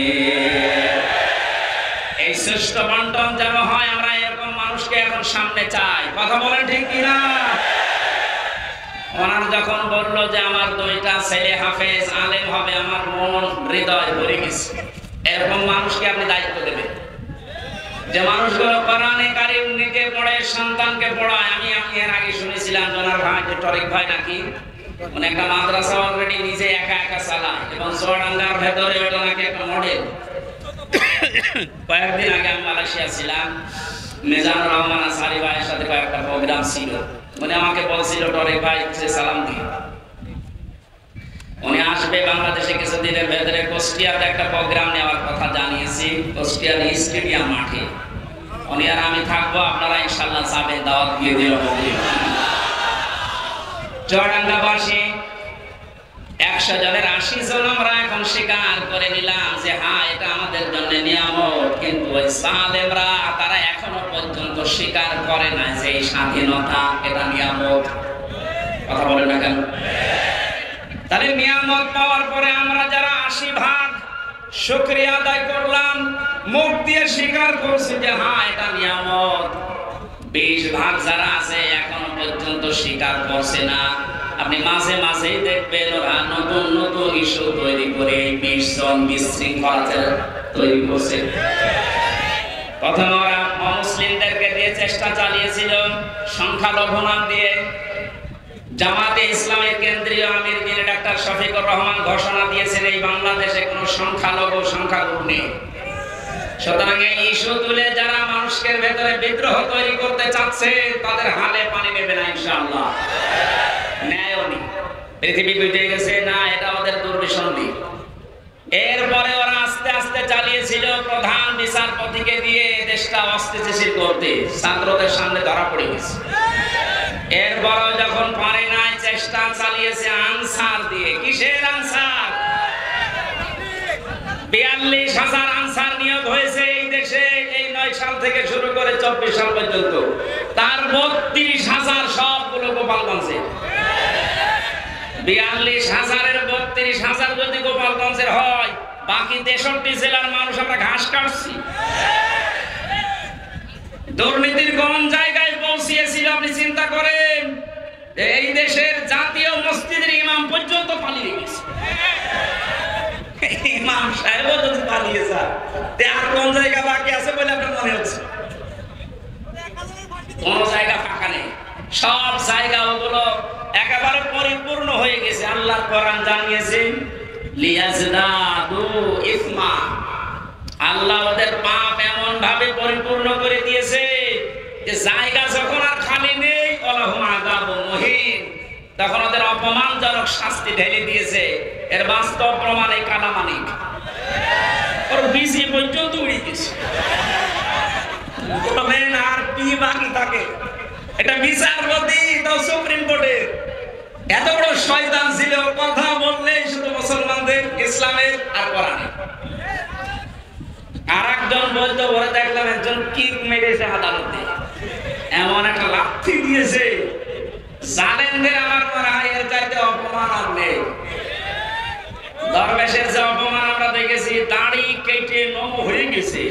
A: এই সুষ্ঠু বন্টন যেন হয়, আমরা এরকম মানুষকে এখন সামনে চাই। কথা বলেন ঠিক কিনা? ওনার যখন বললো যে আমার 2টা ছেলে হাফেজ আলেম হবে, আমার মন হৃদয় ভরে গেছে। এরকম মানুষকে আপনি দায়িত্ব দেবেন, যে মানুষগুলো কোরআনে কারীম নিজে পড়ে, সন্তানকে পড়ায়। আমি এর আগে শুনেছিলাম জনার ভাই যে টরিক ভাই নাকি উনি একটা মাদ্রাসা অলরেডি নিজে একা চালায়, এবং চুয়াডাঙ্গার ভেতরে ওটা নাকি একটা মডেল। কয়েকদিন আগে আমি মালয়েশিয়া ছিলাম, মেজানুর রহমান আসারি ভাইয়ের সাথে কয়েকটা প্রোগ্রাম ছিল। উনি আমাকে বলছিল টরিক ভাই সালাম দিয়ে উনি আসবে বাংলাদেশে কিছুদিনের ভেতরে। কুষ্টিয়াতে একটা প্রোগ্রাম নেওয়ার কথা জানিয়েছি, কুষ্টিয়ার স্টেডিয়াম মাঠে। উনি আর আমি থাকবো, আপনারা ইনশাআল্লাহ যাবেন, দাওয়াত দিয়ে দিল। চুয়াডাঙ্গাবাসী 100 জনের 80 জন আমরা এখন স্বীকার করে নিলাম যে হ্যাঁ, এটা আমাদের জন্য নিয়ামত। কিন্তু ওই জালেমরা তারা এখনো পর্যন্ত স্বীকার করে না যে এই স্বাধীনতা এটা নিয়ামত। কথা বলেন না কেন? তাহলে নিয়ামত পাওয়ার পরে আমরা যারা 80% শুকরিয়া আদায় করলাম, মুখ দিয়ে স্বীকার করছি যে হ্যাঁ এটা নিয়ামত, 20% যারা আছে এখনো পর্যন্ত স্বীকার করছে না। আপনি মাঝে মাঝেই দেখবেন ওরা নতুন নতুন ইস্যু তৈরি করে 20 জন বিশৃঙ্খলা তৈরি করছে। প্রথমে ওরা মুসলিমদেরকে দিয়ে চেষ্টা চালিয়েছিল সংখ্যালঘু নাম দিয়ে। জামাতে ইসলামের কেন্দ্রীয় আমির যিনি ডাক্তার শফিকুর রহমান ঘোষণা দিয়েছেন এই বাংলাদেশে কোনো সংখ্যালঘু নেই। সুতরাং এই ইস্যু তুলে যারা মানুষের ভেতরে বিদ্রোহ তৈরি করতে চাচ্ছে তাদের হালে পানি নেবে না ইনশাআল্লাহ। ন্যায় নেই, পৃথিবী বুঝে গেছে না এটা ওদের দুর্বিসন্ধি। এরপরে ওরা আস্তে আস্তে চালিয়েছিল প্রধান বিচারপতিকে দিয়ে দেশটা অস্থিতিশীল করতে, ছাত্রদের সামনে ধরা পড়ে গেছে। এরপর যখন পারে নাই চেষ্টা চালিয়েছে আনসার দিয়ে। কিসের আনসার? ৪২,০০০ আনসার নিয়োগ হয়েছে এই দেশে এই ৯ সাল থেকে শুরু করে ২৪ সাল পর্যন্ত। তার ৩২,০০০ সবগুলো গোপালগঞ্জে। ৪২,০০০-এর ৩২,০০০ যদি গোপালগঞ্জের হয়, বাকি ৬৩ জেলার মানুষ আমরা ঘাস কাটছি। দুর্নীতির কোন জায়গায় পৌঁছিয়েছিল আপনি চিন্তা করেন। এই দেশের জাতীয় মসজিদের ইমাম পর্যন্ত পালিয়ে গেছে। ইমাম সাহেবও যদি পালিয়ে যায়, আর কোন জায়গা বাকি আছে বলে আপনার মনে হচ্ছে? কোন জায়গা ফাঁকা নেই, সব জায়গা ওগুলো একেবারে পরিপূর্ণ হয়ে গেছে। আল্লাহর কোরআন জানিয়েছে লিয়াজদাদু ইসমা, আল্লাহ ওদের পাপ এমন ভাবে পরিপূর্ণ করে দিয়েছে যে জায়গা যখন আর খালি নেই, ওয়ালাহুম আযাবুন মুহিন, তখন ওদের অপমানজনক শাস্তি ঢেলে দিয়েছে। এর বাস্তব প্রমাণ এই কালামানিক, ওর বিসি পর্যন্ত উড়ে গেছে। আর কি বাকি থাকে? এটা বিচারপতি তো সুপ্রিম কোর্টের এত বড় শয়তান ছিল, কথা বললে শুধু মুসলমানদের, ইসলামের আর কোরআনের। আর একজন বলতো, ওরা দেখলাম একজন কিক মেরেছে আদালতে, এমন একটা লাথি দিয়েছে, জালেমদের আমার মনে হয় এর চাইতে অপমান আর নেই। দরবেশের যে অপমান আমরা দেখেছি, দাড়ি কেটে নম হয়ে গেছে।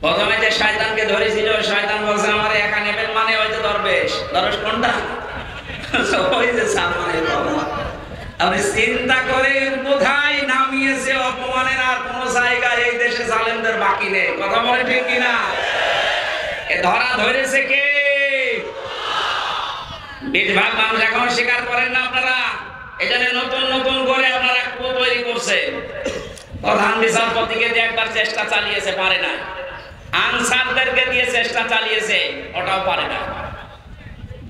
A: প্রথমে যে শয়তানকে ধরেছিল, শয়তান বলছে আমার একা নেবেন, মানে ওই যে দরবেশ। দরবেশ কোনটা? ওই যে সামনে বাবা। আপনি চিন্তা করেন কোথায় নামিয়েছে অপমানের আর কোন জায়গায় এই দেশে জালেমদের বাকি নেই। কথা বলে ঠিক কিনা? এ ধরা ধরেছে কে? ২০ ভাগ মানুষ এখন স্বীকার করেন না আপনারা। এটা নতুন নতুন করে আপনারা তৈরি করছেন। প্রধান বিচারপতিকে দিয়ে একবার চেষ্টা চালিয়েছে, পারে না। আনসারদেরকে দিয়ে চেষ্টা চালিয়েছে, ওটাও পারে না।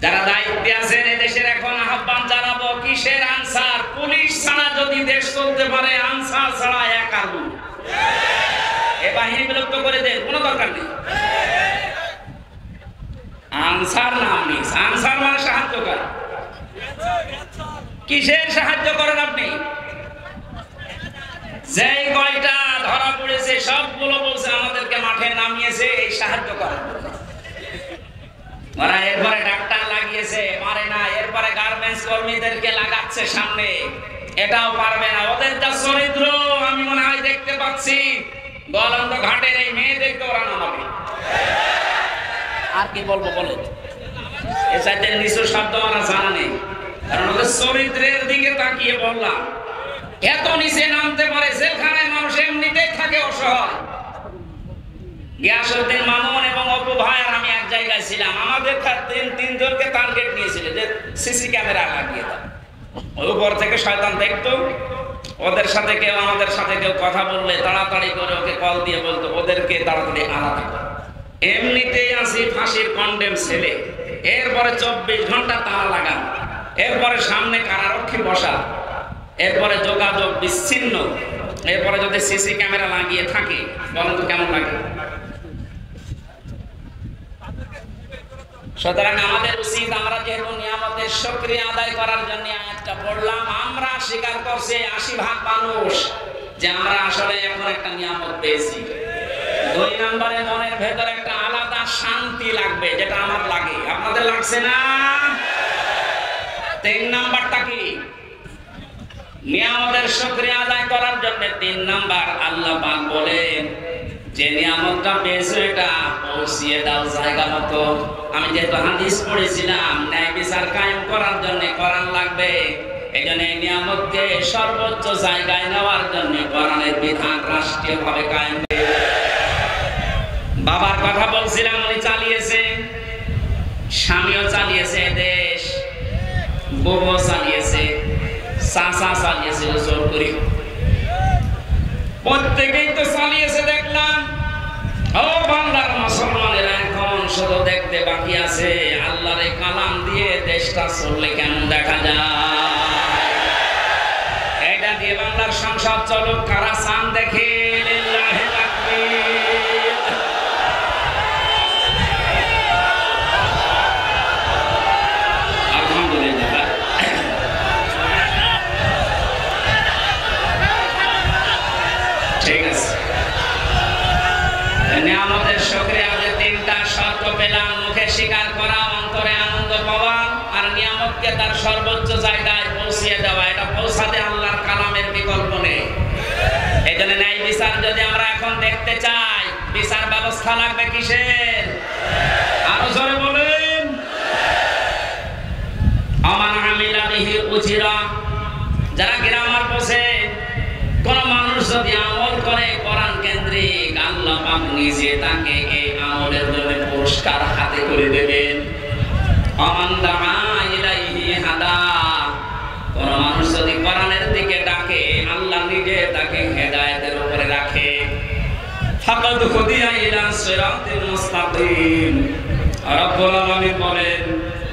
A: যারা দায়িত্বে আছেন এদেশের এখন আহ্বান জানাবো, কিসের আনসার? পুলিশ ছাড়া যদি দেশ চলতে পারে, আনসার ছাড়া এক আলু। এ বাহিনী বিলুপ্ত করে দেন, কোনো দরকার নেই। আনসার নাম নেই, আনসার মানে সাহায্যকারী। কিসের সাহায্য করেন আপনি? যেই কয়টা ধরা পড়েছে সবগুলো বলছে আমাদেরকে মাঠে নামিয়েছে এই সাহায্য করার। ওরা এরপরে ডাক্তার লাগিয়েছে, পারে না। এরপরে গার্মেন্টস কর্মীদেরকে লাগাচ্ছে সামনে, এটাও পারবে না। ওদের যা চরিত্র আমি মনে হয় দেখতে পাচ্ছি, গলন্দ ঘাটের এই মেয়েদেরকে ওরা নামাবে। আর কি বলবো বলেন? এ চাইতে নিচু শব্দ আমার জানা নেই, কারণ ওদের চরিত্রের দিকে তাকিয়ে বললাম এত নিচে নামতে পারে। জেলখানায় মানুষ এমনিতেই থাকে অসহায়। গিয়াসউদ্দিন মামুন এবং অপু ভাই আর আমি এক জায়গায় ছিলাম। আমাদের তিনজনকে টার্গেট নিয়েছিল যে সিসি ক্যামেরা লাগিয়ে দাও। ওই উপর থেকে শয়তান দেখতো, ওদের সাথে কেউ আমাদের সাথে কেউ কথা বললে তাড়াতাড়ি করে ওকে কল দিয়ে বলতো ওদেরকে তাড়াতাড়ি আলাদা করো। এমনিতেই আসি ফাঁসির কন্ডেম ছেলে, এরপরে ২৪ ঘন্টা তালা লাগান, এরপরে সামনে কারারক্ষী বসা, এরপরে যোগাযোগ বিচ্ছিন্ন, এরপরে যদি সিসি ক্যামেরা লাগিয়ে থাকে বলেন তো কেমন লাগে? সুতরাং আমাদের উচিত, আমরা যেহেতু নিয়ামতের শুকরিয়া আদায় করার জন্য আয়াতটা পড়লাম, আমরা স্বীকার করছি ৮০% মানুষ যে আমরা আসলে এখন একটা নিয়ামত পেয়েছি। ২ নম্বরে মনের ভেতর একটা আলাদা শান্তি লাগবে, যেটা আমার লাগে, আপনাদের লাগছে না? ৩ নাম্বারটা কি? নিয়ামতের শুকরিয়া আদায় করার জন্য ৩ নাম্বার আল্লাহ পাক বলেন যে নিয়ামতটা পেয়েছো এটা পৌঁছিয়ে দাও জায়গা মতো। আমি যেহেতু হাদিস পড়েছিলাম, ন্যায় বিচার কায়েম করার জন্য কোরআন লাগবে। এই জন্য এই নিয়ামতকে সর্বোচ্চ জায়গায় নেওয়ার জন্য কোরআনের বিধান রাষ্ট্রীয়ভাবে কায়েম। বাবার কথা বলছিলাম, উনি চালিয়েছে, স্বামীও চালিয়েছে দেশ, বউও চালিয়েছে, চাচা চালিয়েছে জোর করে, প্রত্যেকেই তো চালিয়েছে দেখলাম। ও বাংলার মুসলমানেরা এখন শুধু দেখতে বাকি আছে আল্লাহর এই কালাম দিয়ে দেশটা চললে কেমন দেখা যায়। এটা টাকা দিয়ে বাংলার সংসদ চলুক, কারা চান দেখে? লিল্লাহি তাকবীর। আলহামদুলিল্লাহ। ঠিক আছে, নিয়ামতের শুকরিয়া যে তিনটা শর্ত পেলাম, মুখে স্বীকার করা, অন্তরে আনন্দ পাওয়া, আর নিয়ামতকে তার সর্বোচ্চ জায়গায় পৌঁছিয়ে দেওয়া। এটা পৌঁছাতে আল্লাহর কালামের বিকল্প নেই। এই জন্য ন্যায় বিচার যদি আমরা এখন দেখতে চাই, বিচার ব্যবস্থা লাগবে কিসের? আরো জোরে বলেন। আমান আমিলা বিহি উজিরা, যারা গ্রামার বসে কোন মানুষ যদি আমল করে কোরআন কেন্দ্রিক, আল্লাহ পাক নিজে তাকে এই আমলের জন্য পুরস্কার হাতে করে দেবেন। আমান দাআ ইলাইহি হাদা, কোন মানুষ যদি কোরআনের দিকে ডাকে, আল্লাহ নিজে তাকে হেদায়েতের উপরে রাখে। ফাকাদ হুদিয়া ইলা সিরাতিল মুস্তাকিম। রব্বুল আলামিন বলেন,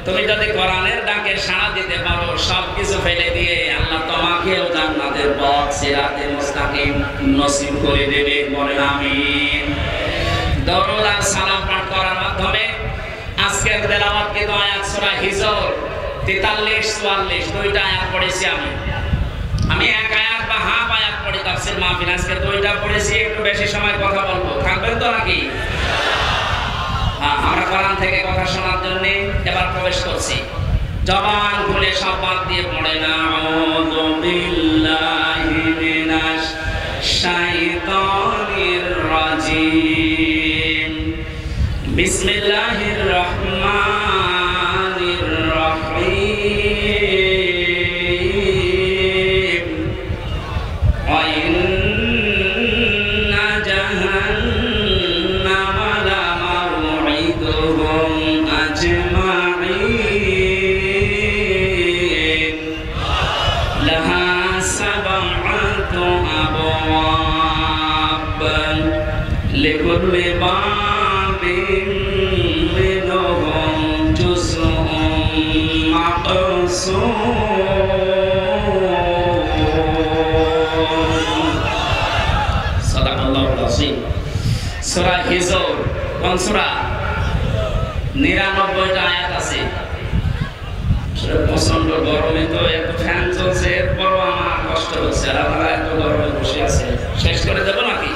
A: তুমি যদি কোরআনের ডাকে সাড়া দিতে পারো, সবকিছু ফেলে দিয়ে আল্লাহ তোমাকেও জান্নাতের পথ সিরাতে মুস্তাকিম নসিব করে দেবে। বলেন আমিন। দরুদ আর সালাম পাঠ করার মাধ্যমে আজকের তেলাওয়াতকৃত আয়াত সূরা হিজর 43 44 দুইটা আয়াত পড়েছি আমি এক আয়াত বা হাফ আয়াত পড়ি তাফসীর মাহফিল। আজকে দুইটা পড়েছি, একটু বেশি সময় কথা বলবো, থাকবেন তো নাকি? আমরা কোরআন থেকে কথা শোনার জন্য এবার প্রবেশ করছি। জবান খুলে সব বাদ দিয়ে পড়ে না, আউযু বিল্লাহি মিনাশ শাইতানির রাজিম, বিসমিল্লাহির রহমানির রহিম, ওয়া ইন্না জাহান্নামা লামাউঈদুহুম আজমাঈন, লাহা সাবআতু আবওয়াব, লিকুল্লি বাবিন মিনহুম জুজউম মাকসুম। সাদাকাল্লাহুল আযীম। সূরা হিজর কোন সূরা? 99টা আয়াত আছে। প্রচন্ড গরমে তো এত ফ্যান চলছে, এরপরও আমার কষ্ট হচ্ছে, আর আপনারা এত গরমে বসে আছে। শেষ করে দেবো নাকি?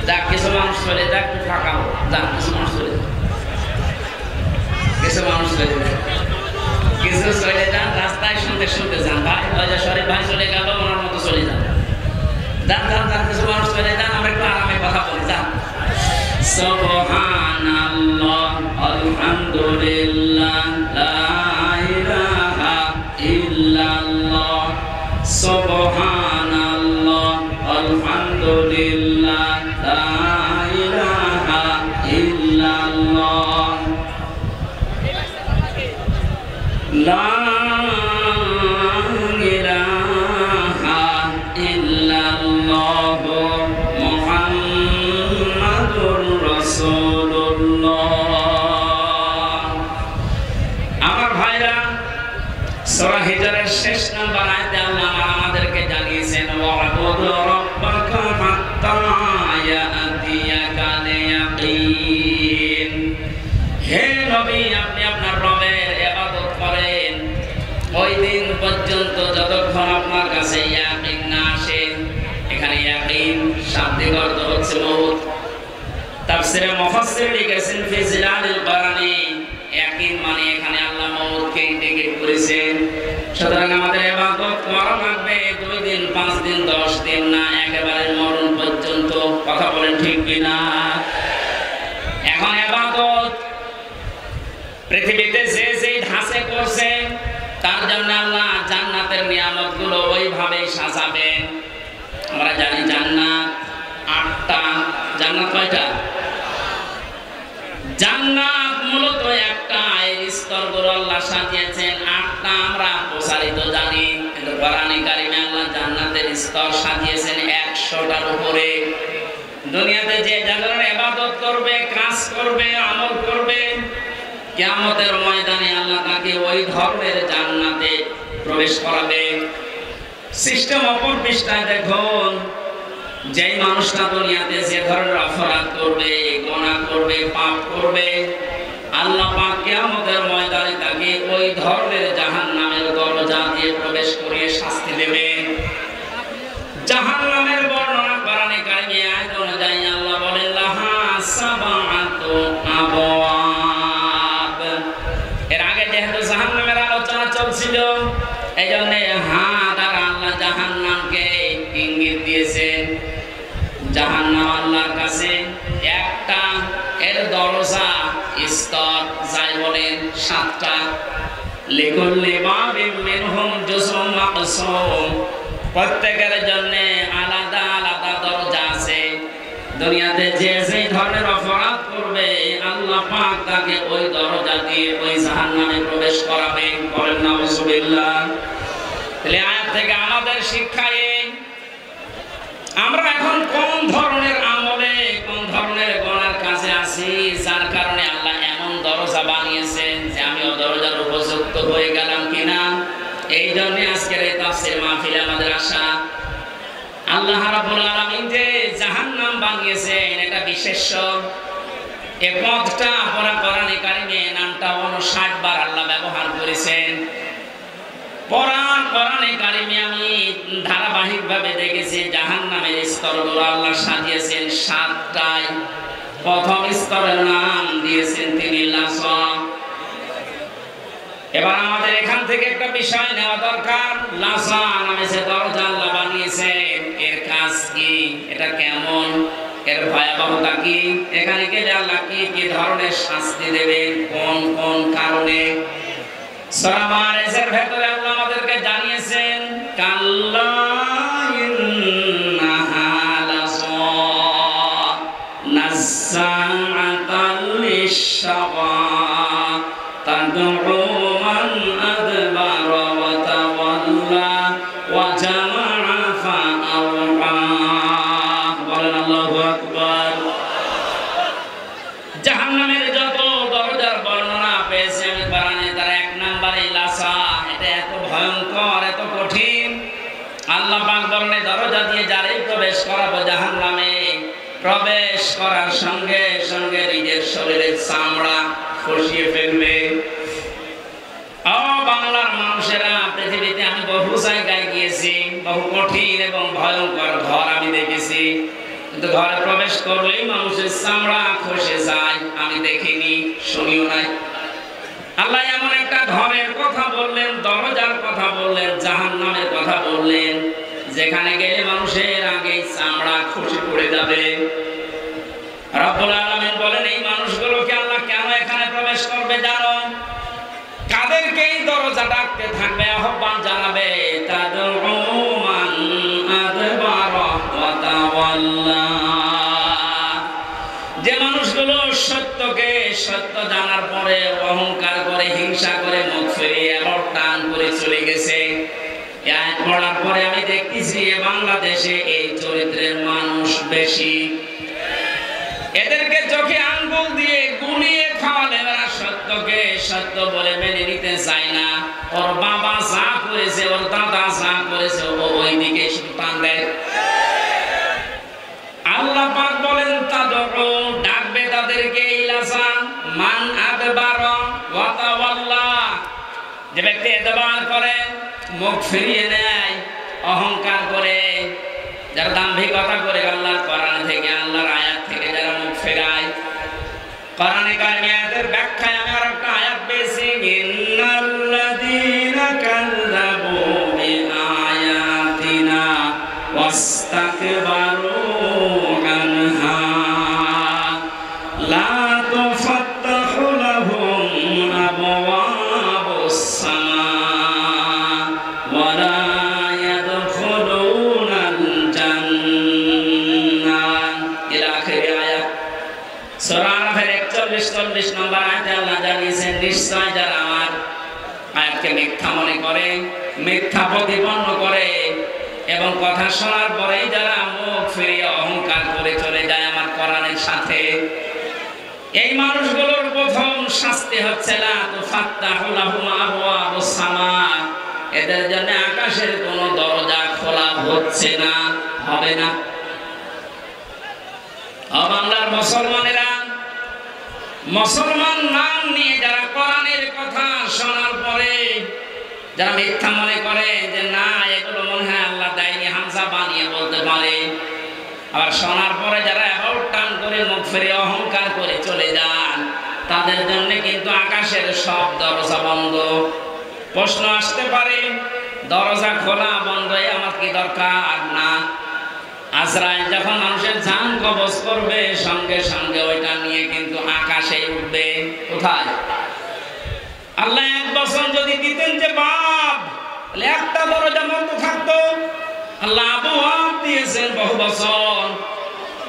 A: যাক, কিছু মানুষ চলে যাক, একটু ফাঁকা হোক, যাক কিছু মানুষ চলে যাক, কিছু মানুষ চলে যাক, কিছু চলে যান, রাস্তায় শুনতে শুনতে যান। ভাই ওই যে শরীফ ভাই চলে গেল, ওনার মতো চলে যান, যান যান যান, কিছু মানুষ চলে যান, আমরা একটু আরামে কথা বলি, যান। সুবহানাল্লাহ, আলহামদুলিল্লাহ, লা ইলাহা ইল্লাল্লাহ, সুবহানাল্লাহ, আলহামদুলিল্লাহ, লা ইলাহা ইল্লাল্লাহ, লা ইলাহা ইল্লাল্লাহ, মুহাম্মাদুর রাসূলুল্লাহ। আমার ভাইরা, সূরা হিজরের শেষ নাম্বার আয়াতে আল্লাহ আমাদেরকে জানিয়েছেন, ওয়া'বুদু রাব্বাকা হাত্তা ইয়াতিয়াকাল ইয়াকিন। হে নবী, আপনি আপনার রবের ইবাদত করেন ওই দিন পর্যন্ত যতক্ষণ আপনার কাছে ইয়াকিন না আসে। এখানে ইয়াকিন শাব্দিক অর্থ হচ্ছে মউত। তাফসীরে মুফাসসির লিখেছেন ফি জিলালিল বারানি, ইয়াকিন মানে এখানে আল্লাহ মউতকে ইন্ডিকেট করেছেন। সুতরাং আমাদের ইবাদত করা লাগবে 2 দিন, 5 দিন, 10 দিন না, একেবারে মরণ পর্যন্ত। কথা বলেন ঠিক কিনা? এখন ইবাদত পৃথিবীতে যে যে ধাঁচে করছে, তার জন্য আল্লাহ জান্নাতের নিয়ামতগুলো ওইভাবেই সাজাবেন। আমরা জানি জান্নাত 8টা। জান্নাত কয়টা? জান্নাত মূলত একটা, এর স্তরগুলো আল্লাহ সাজিয়েছেন 8টা। আমরা প্রসারিত জানি, কিন্তু কোরআনে কারিমে আল্লাহ জান্নাতের স্তর সাজিয়েছেন 100টার উপরে। দুনিয়াতে যে ধরনের ইবাদত করবে, কাজ করবে, আমল করবে, কিয়ামতের ময়দানে আল্লাহ তাকে ওই ধরনের জান্নাতে প্রবেশ করাবে। সিস্টেম অপর পৃষ্ঠায় দেখুন, যেই মানুষটা দুনিয়াতে যে ধরনের অপরাধ করবে, গুনাহ করবে, পাপ করবে, আল্লাহ পাক কিয়ামতের ময়দানে তাকে ওই ধরনের জাহান্নামের দরজা দিয়ে প্রবেশ করিয়ে শাস্তি দেবেন। জাহান্নামের বর্ণনা কোরআনে কারিমে আয়াত অনুযায়ী আল্লাহ বলেন লাহা সাবাআতু আবওয়াব। এর আগে যেহেতু জাহান্নামের আলোচনা চলছিল, এইজন্য দ্বারা আল্লাহ জাহান্নামকে ইঙ্গিত দিয়েছেন। জাহান্নাম আল্লাহর কাছে একটা, এর দরজা স্তর যাই বলেন 7টা। লিকুল্লি বাবিন মিনহুম জুজউম মাকসুম, প্রত্যেকের জন্য আলাদা আলাদা দরজা আছে। দুনিয়াতে যে যে ধরনের অপরাধ করবে আল্লাহ পাক তাকে ওই দরজা দিয়ে ওই জাহান্নামে প্রবেশ করাবেন। বলেন নাউজুবিল্লাহ। তাহলে আয়াত থেকে আমাদের শিক্ষা এই, আমরা এখন কোন ধরনের আমলে, কোন ধরনের গুনার কাছে আছি, যার কারণে আল্লাহ এমন দরজা বানিয়েছেন যে আমি ও দরজার উপযুক্ত হয়ে গেলাম কিনা। এই জন্য আজকের এই তাফসীর মাহফিলে আমাদের আশা, আল্লাহ রাব্বুল আলামিন যে জাহান্নাম বানিয়েছেন এটা বিশেষ্য। এই পদটা কোরআনে কারিমে নামটা 59 বার আল্লাহ ব্যবহার করেছেন। কোরআনে কারিমে আমি ধারাবাহিকভাবে দেখেছি জাহান্নামের স্তরগুলো আল্লাহ সাজিয়েছেন 7টায়। প্রথম স্তরের নাম দিয়েছেন তিনি লাসা। এবার আমাদের এখান থেকে একটা বিষয় নেওয়া দরকার। লাসা নামে যে দরজা আল্লাহ বানিয়েছেন, এর কাজ কি, এটা কেমন, এর ভয়াবহতা কি, এখানে গেলে আল্লাহ কি কি ধরনের শাস্তি দেবেন, কোন কোন কারণে। সূরা মারিজের ভেতরে আল্লাহ আমাদেরকে জানিয়েছেন কাল্লা ইন্নাহা লাযা নাযাআতাল লিশ-শাওয়া তাদউ মান আদবারা ওয়া তাওয়াল্লা ওয়া জামা'a ফাআওয়া। বলেন আল্লাহু আকবার। জাহান্নামের যত দরজার বর্ণনা পেয়েছি আমি কোরআনে, তার 1 নম্বরে লাসা। এটা এত ভয়ঙ্কর, এত কঠিন। আল্লাহ পাক বলেন দরজা দিয়ে যারাই প্রবেশ করাবো জাহান্নামে, প্রবেশ করার সঙ্গে সঙ্গে নিজের শরীরের চামড়া খসিয়ে ফেলবে। ও বাংলার মানুষেরা, পৃথিবীতে আমি বহু জায়গায় গিয়েছি, বহু কঠিন এবং ভয়ঙ্কর ঘর আমি দেখেছি, কিন্তু ঘরে প্রবেশ করলেই মানুষের চামড়া খসে যায়। আমি দেখিনি, শুনিও নাই। আল্লাহ এমন একটা ঘরের কথা বললেন, দরজার কথা বললেন, জাহান্নামের কথা বললেন, যেখানে গেলে মানুষের আগে চামড়া খসে পড়ে যাবে। রব্বুল আলামিন বলেন এই মানুষগুলোকে আল্লাহ কেন এখানে প্রবেশ করবে জানো? কাদেরকে এই দরজা ডাকতে থাকবে, আহ্বান জানাবে, তাদউ মান আদবারা ওয়া তাওয়াল্লা। যে মানুষগুলো সত্যকে সত্য জানার পরে অহংকার করে, হিংসা করে, মুখ ফিরিয়ে আবার টান করে চলে গেছে। আয়াত পড়ার পরে আমি দেখতেছি বাংলাদেশে এই চরিত্রের মানুষ বেশি। এদেরকে চোখে আঙ্গুল দিয়ে গুলিয়ে খাওয়ালে এরা সত্যকে সত্য বলে মেনে নিতে চায় না। ওর বাবা যা করেছে, ওর দাদা যা করেছে, ও ওই দিকে টান দেয়। আল্লাহ পাক বলেন তাদউ, ডাকবে তাদেরকে ইলাসা মান আদবারা ওয়া তাওয়াল্লা। যে ব্যক্তি ইদবার করে, মুখ ফিরিয়ে নেয়, অহংকার করে, যারা দাম্ভিকতা করে, আল্লাহর কোরআন থেকে, আল্লাহর আয়াত থেকে যারা মুখ ফেরায়। কোরআনে কারিমে আয়াতের ব্যাখ্যায় আমি আরেকটা আয়াত পেয়েছি, ইন্নাল্লাযীনা কাযযাবু বিআয়াতিনা ওয়াস্তাকবারু আনহা লা তুফাত্তাহু লাহুম আবওয়াবুস সামা ওয়া লা ইয়াদখুলুনাল জান্নাহ। ইলা আখির আয়াত। সূরা আরাফের 41-40 নম্বর আয়াতে আল্লাহ জানিয়েছেন নিশ্চয় যারা আমার আয়াতকে মিথ্যা মনে করে, মিথ্যা প্রতিপন্ন করে এবং কথা শোনার পরেই যারা মুখ ফিরিয়ে অহংকার করে চলে যায় আমার কোরআনের সাথে, এই মানুষগুলোর প্রথম শাস্তি হচ্ছে লা তুফাত্তাহু লাহুম আবওয়াবুস সামা। এদের জন্য আকাশের কোনো দরজা হচ্ছে না, হবে না। বাংলার মুসলমানেরা, মুসলমান নাম নিয়ে যারা কোরআনের কথা শোনার পরে যারা মিথ্যা মনে করে যে না এগুলো মনে হয় আল্লাহ দেয়নি, হামজা বানিয়ে বলতে পারে, আবার শোনার পরে যারা অ্যাবাউট টান করে মুখ ফিরে অহংকার করে চলে যান, তাদের জন্য কিন্তু আকাশের সব দরজা বন্ধ। প্রশ্ন আসতে পারে, দরজা খোলা বন্ধ আমার কি দরকার? না, আজরাইল যখন মানুষের জান কবজ করবে সঙ্গে সঙ্গে ওইটা নিয়ে কিন্তু আকাশে উঠবে। কোথায়? আল্লাহ এক বছর যদি দিতেন যে বাপ, তাহলে একটা দরজা বন্ধ থাকতো। আল্লাহ আবহাওয়া দিয়েছেন বহু বছর।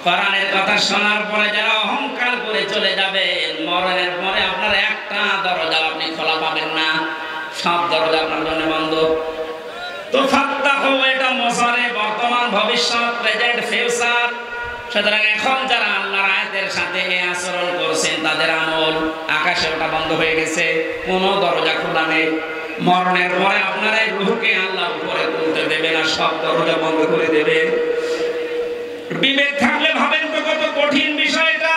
A: কোরআনের কথা শোনার পরে যারা অহংকার করে চলে যাবে, মরণের পরে আপনার একটা দরজা আপনি খোলা পাবেন না, সব দরজা আপনার জন্য বন্ধ। তো ফাত্তাহু, এটা মসারে বর্তমান, ভবিষ্যৎ, প্রেজেন্ট, ফিউচার। সুতরাং এখন যারা আল্লাহর আয়াতের সাথে এই আচরণ করছেন তাদের আমল আকাশে ওটা বন্ধ হয়ে গেছে, কোনো দরজা খোলা নেই। মরণের পরে আপনার এই রূহকে আল্লাহ উপরে তুলতে দেবে না, সব দরজা বন্ধ করে দেবে। বিবেক থাকলে ভাবেন তো কত কঠিন বিষয়টা।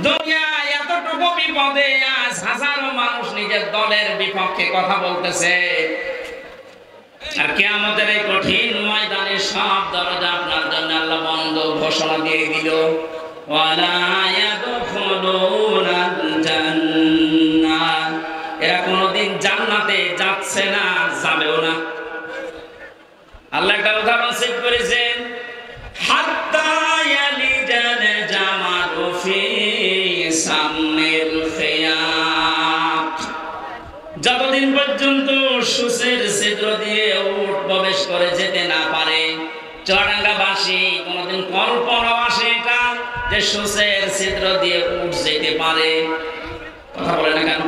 A: দুনিয়ায় এতটুকু বিপদে আজ হাজারো মানুষ নিজের দলের বিপক্ষে কথা বলতেছে, আর কিয়ামতের এই কঠিন ময়দানে সব দরজা আপনার জন্য আল্লাহ বন্ধ ঘোষণা দিয়ে দিল। ওয়ালা ইয়াদখুলুনাল জান্নাহ, এরা কোনোদিন জান্নাতে যাচ্ছে না, যাবেও না। আল্লাহ একটা উদাহরণ সেট করেছেন, হাত্তা ইয়ালিজাল জামালু ফি সামিল খিয়াত, যতদিন পর্যন্ত সূচের ছিদ্র দিয়ে উট প্রবেশ করে যেতে না পারে। চুয়াডাঙ্গাবাসী কোনোদিন কল্পনাও আসে এটা যে সূচের ছিদ্র দিয়ে উট যেতে পারে? কথা বলে না কেন?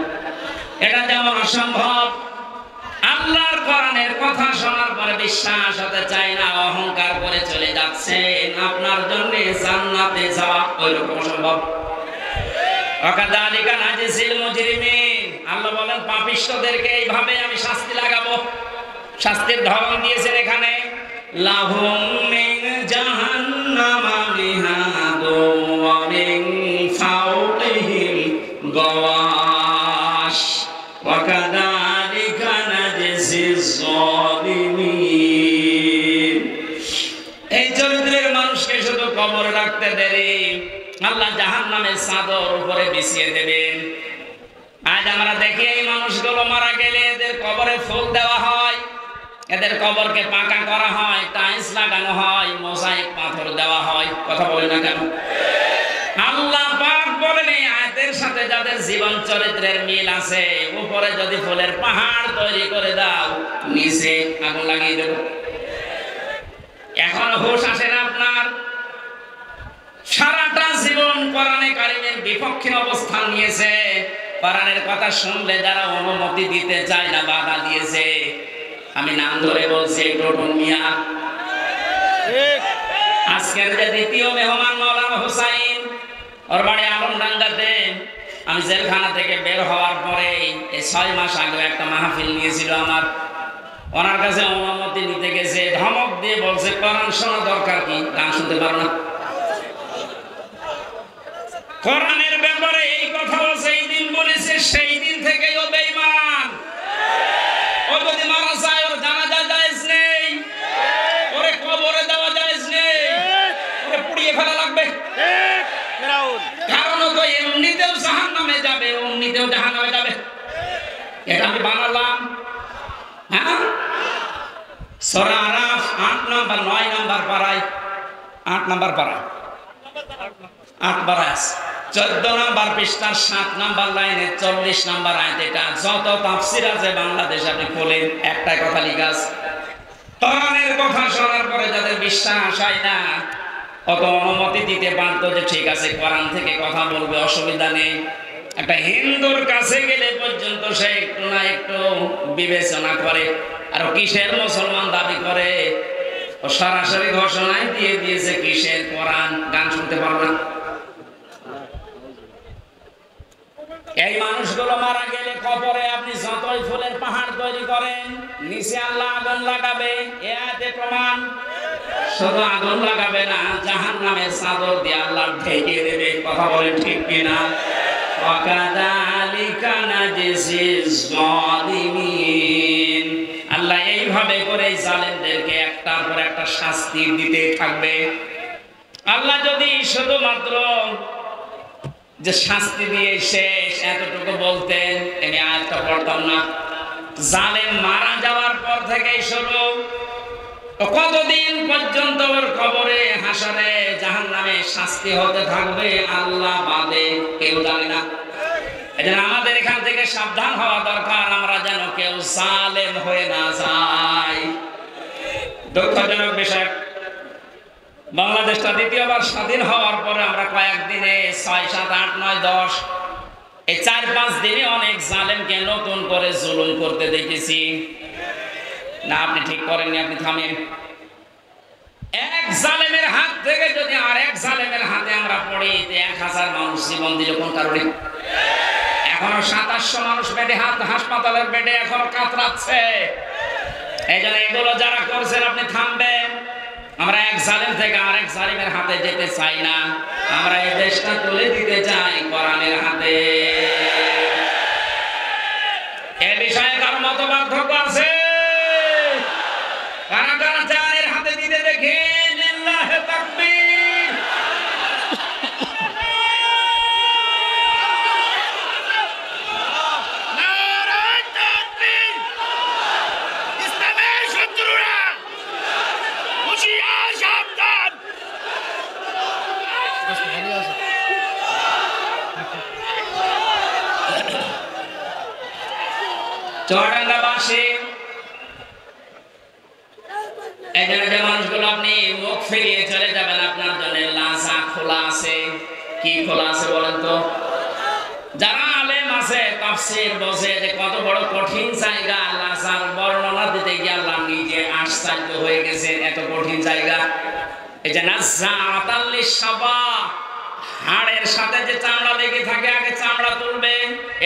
A: এটা যেমন অসম্ভব, আল্লাহর কোরআনের কথা শোনার পরে বিশ্বাস হতে চায় না, অহংকার করে চলে যাচ্ছেন, আপনার জন্য জান্নাতে যাওয়া ওইরকম অসম্ভব। ওয়াকাযালিকা নাজিজিল মুজরিমিন, আল্লাহ বলেন পাপিষ্ঠদেরকে এইভাবে আমি শাস্তি লাগাবো। শাস্তির ধরন দিয়েছেন এখানে, লাহুম মিন জাহান্নামা মিহাদু ওয়া মিন ফাওকিহিম গাওয়াশ ওয়া কাযালিকা নাজিজিজ যালিমিন। এই চরিত্রের মানুষকে শুধু কবরে রাখতে দেরি, আল্লাহ জাহান্নামের চাদর উপরে বিছিয়ে দেবেন। আজ আমরা দেখি এই মানুষগুলো মারা গেলে এদের কবরে ফুল দেওয়া হয়, এদের কবরকে পাকা করা হয়, টাইলস লাগানো হয়, মোজাইক পাথর দেওয়া হয়। কথা বলে না কেন? আল্লাহ পাক বলেন এই আয়াতের সাথে যাদের জীবন চরিত্রের মিল আছে, উপরে যদি ফুলের পাহাড় তৈরি করে দাও, নিচে আগুন লাগিয়ে দেব। এখন হুঁশ আসে না আপনার? সারাটা জীবন কোরআনে কারিমের বিপক্ষে অবস্থান নিয়েছে, কোরআনের কথা শুনলে যারা অনুমতি দিতে চায় না, বাধা দিয়েছে। আমি নাম ধরে বলছি, টোটন মিয়া। আজকের যে দ্বিতীয় মেহমান মাওলানা হুসাইন, ওর বাড়ি আলমডাঙ্গাতে। আমি জেলখানা থেকে বের হওয়ার পরে এই 6 মাস আগে একটা মাহফিল নিয়েছিল আমার, ওনার কাছে অনুমতি নিতে গেছে, ধমক দিয়ে বলছে কোরআন শোনা দরকার কি, গান শুনতে পারো না? কোরআনের ব্যাপারে এই কথা সেই দিন বলেছে, সেই দিন থেকেই ও বেঈমান। ও যদি মারা যায় ওর জানাজা জায়েজ নেই, ওরে কবরে দেওয়া জায়েজ নেই, ওরে পুড়িয়ে ফেলা লাগবে। কারণ ও তো এমনিতেও জাহান্নামে যাবে, এমনিতেও জাহান্নামে যাবে। এটা আমি বানালাম। হ্যাঁ, সূরা আরাফ 8 নম্বর 9 নম্বর পারায়, 8 নম্বর পারায় 8 পারায় 14 নম্বর পৃষ্ঠার 7 নম্বর লাইনে 40 নম্বর আয়াত। এটা যত তাফসীর আছে বাংলাদেশে আপনি খোলেন, একটাই কথা লেখা আছে, কোরআনের কথা শোনার পরে যাদের বিশ্বাস হয় না, অত অনুমতি দিতে পারতো যে ঠিক আছে কোরআন থেকে কথা বলবে, অসুবিধা নেই। একটা হিন্দুর কাছে গেলে পর্যন্ত সে একটু না একটু বিবেচনা করে, আর কিসের মুসলমান দাবি করে, ও সরাসরি ঘোষণায় দিয়ে দিয়েছে কিসের কোরআন, গান শুনতে পারো না। এই মানুষগুলো মারা গেলে কবরে আপনি যতই ফুলের পাহাড় তৈরি করেন, নিচে আল্লাহ আগুন লাগাবে। এ আয়াতে প্রমাণ। শুধু আগুন লাগাবে না, জাহান্নামের চাদর দিয়ে আল্লাহ ঢেকে দেবে। কথা বলেন ঠিক কিনা? ওয়াকাযালিকা নাজজিজ যালিমিন। আল্লাহ এইভাবে করে জালেমদেরকে একটার পর একটা শাস্তি দিতে থাকবে। আল্লাহ যদি শুধুমাত্র যে শাস্তি দিয়ে শেষ এতটুকু বলতেন, আমি আয়াতটা পড়তাম না। জালেম মারা যাওয়ার পর থেকেই শুরু, কতদিন পর্যন্ত ওর কবরে হাসরে জাহান্নামে শাস্তি হতে থাকবে আল্লাহ বাদে কেউ জানে না। এজন্য আমাদের এখান থেকে সাবধান হওয়া দরকার, আমরা যেন কেউ জালেম হয়ে না যাই। দুঃখজনক বিষয়, বাংলাদেশটা দ্বিতীয়বার স্বাধীন হওয়ার পরে আমরা কয়েকদিনে 6, 7, 8, 9, 10 এই 4-5 দিনে অনেক জালেমকে নতুন করে জুলুম করতে দেখেছি। না, আপনি ঠিক করেননি, আপনি থামেন। এক জালেমের হাত থেকে যদি আর এক জালেমের হাতে আমরা পড়ি, 1000 মানুষ জীবন দিল কোন কারণে? এখনো 2700 মানুষ বেডে, হাসপাতালের বেডে এখনো কাতরাচ্ছে। এই জন্য এগুলো যারা করছেন আপনি থামবেন। আমরা এক জালেম থেকে আরেক জালেমের হাতে যেতে চাই না, আমরা এই দেশটা তুলে দিতে চাই কোরআনের হাতে। এ বিষয়ে কারো মত পার্থক্য আছে? কারা কারা জালের হাতে দিতে দেখে লিল্লাহে তাকবীর।
C: নারায়ে তাকবীর। ইসলামের শত্রুরা হুঁশিয়ার, সাবধান।
A: চুয়াডাঙ্গাবাসী, এখানে যে মানুষগুলো আপনি মুখ ফিরিয়ে চলে যাবেন, আপনার জন্য লাজা খোলা আছে। কি খোলা আছে বলেন তো? যারা আলেম আছে, তাফসীর বোঝে যে কত বড় কঠিন জায়গা। লাজার বর্ণনা দিতে গিয়ে আল্লাহ নিজে আশ্চর্য হয়ে গেছে, এত কঠিন জায়গা। এই যে নাযাআতাল লিশাবা, হাড়ের সাথে যে চামড়া লেগে থাকে, আগে চামড়া তুলবে,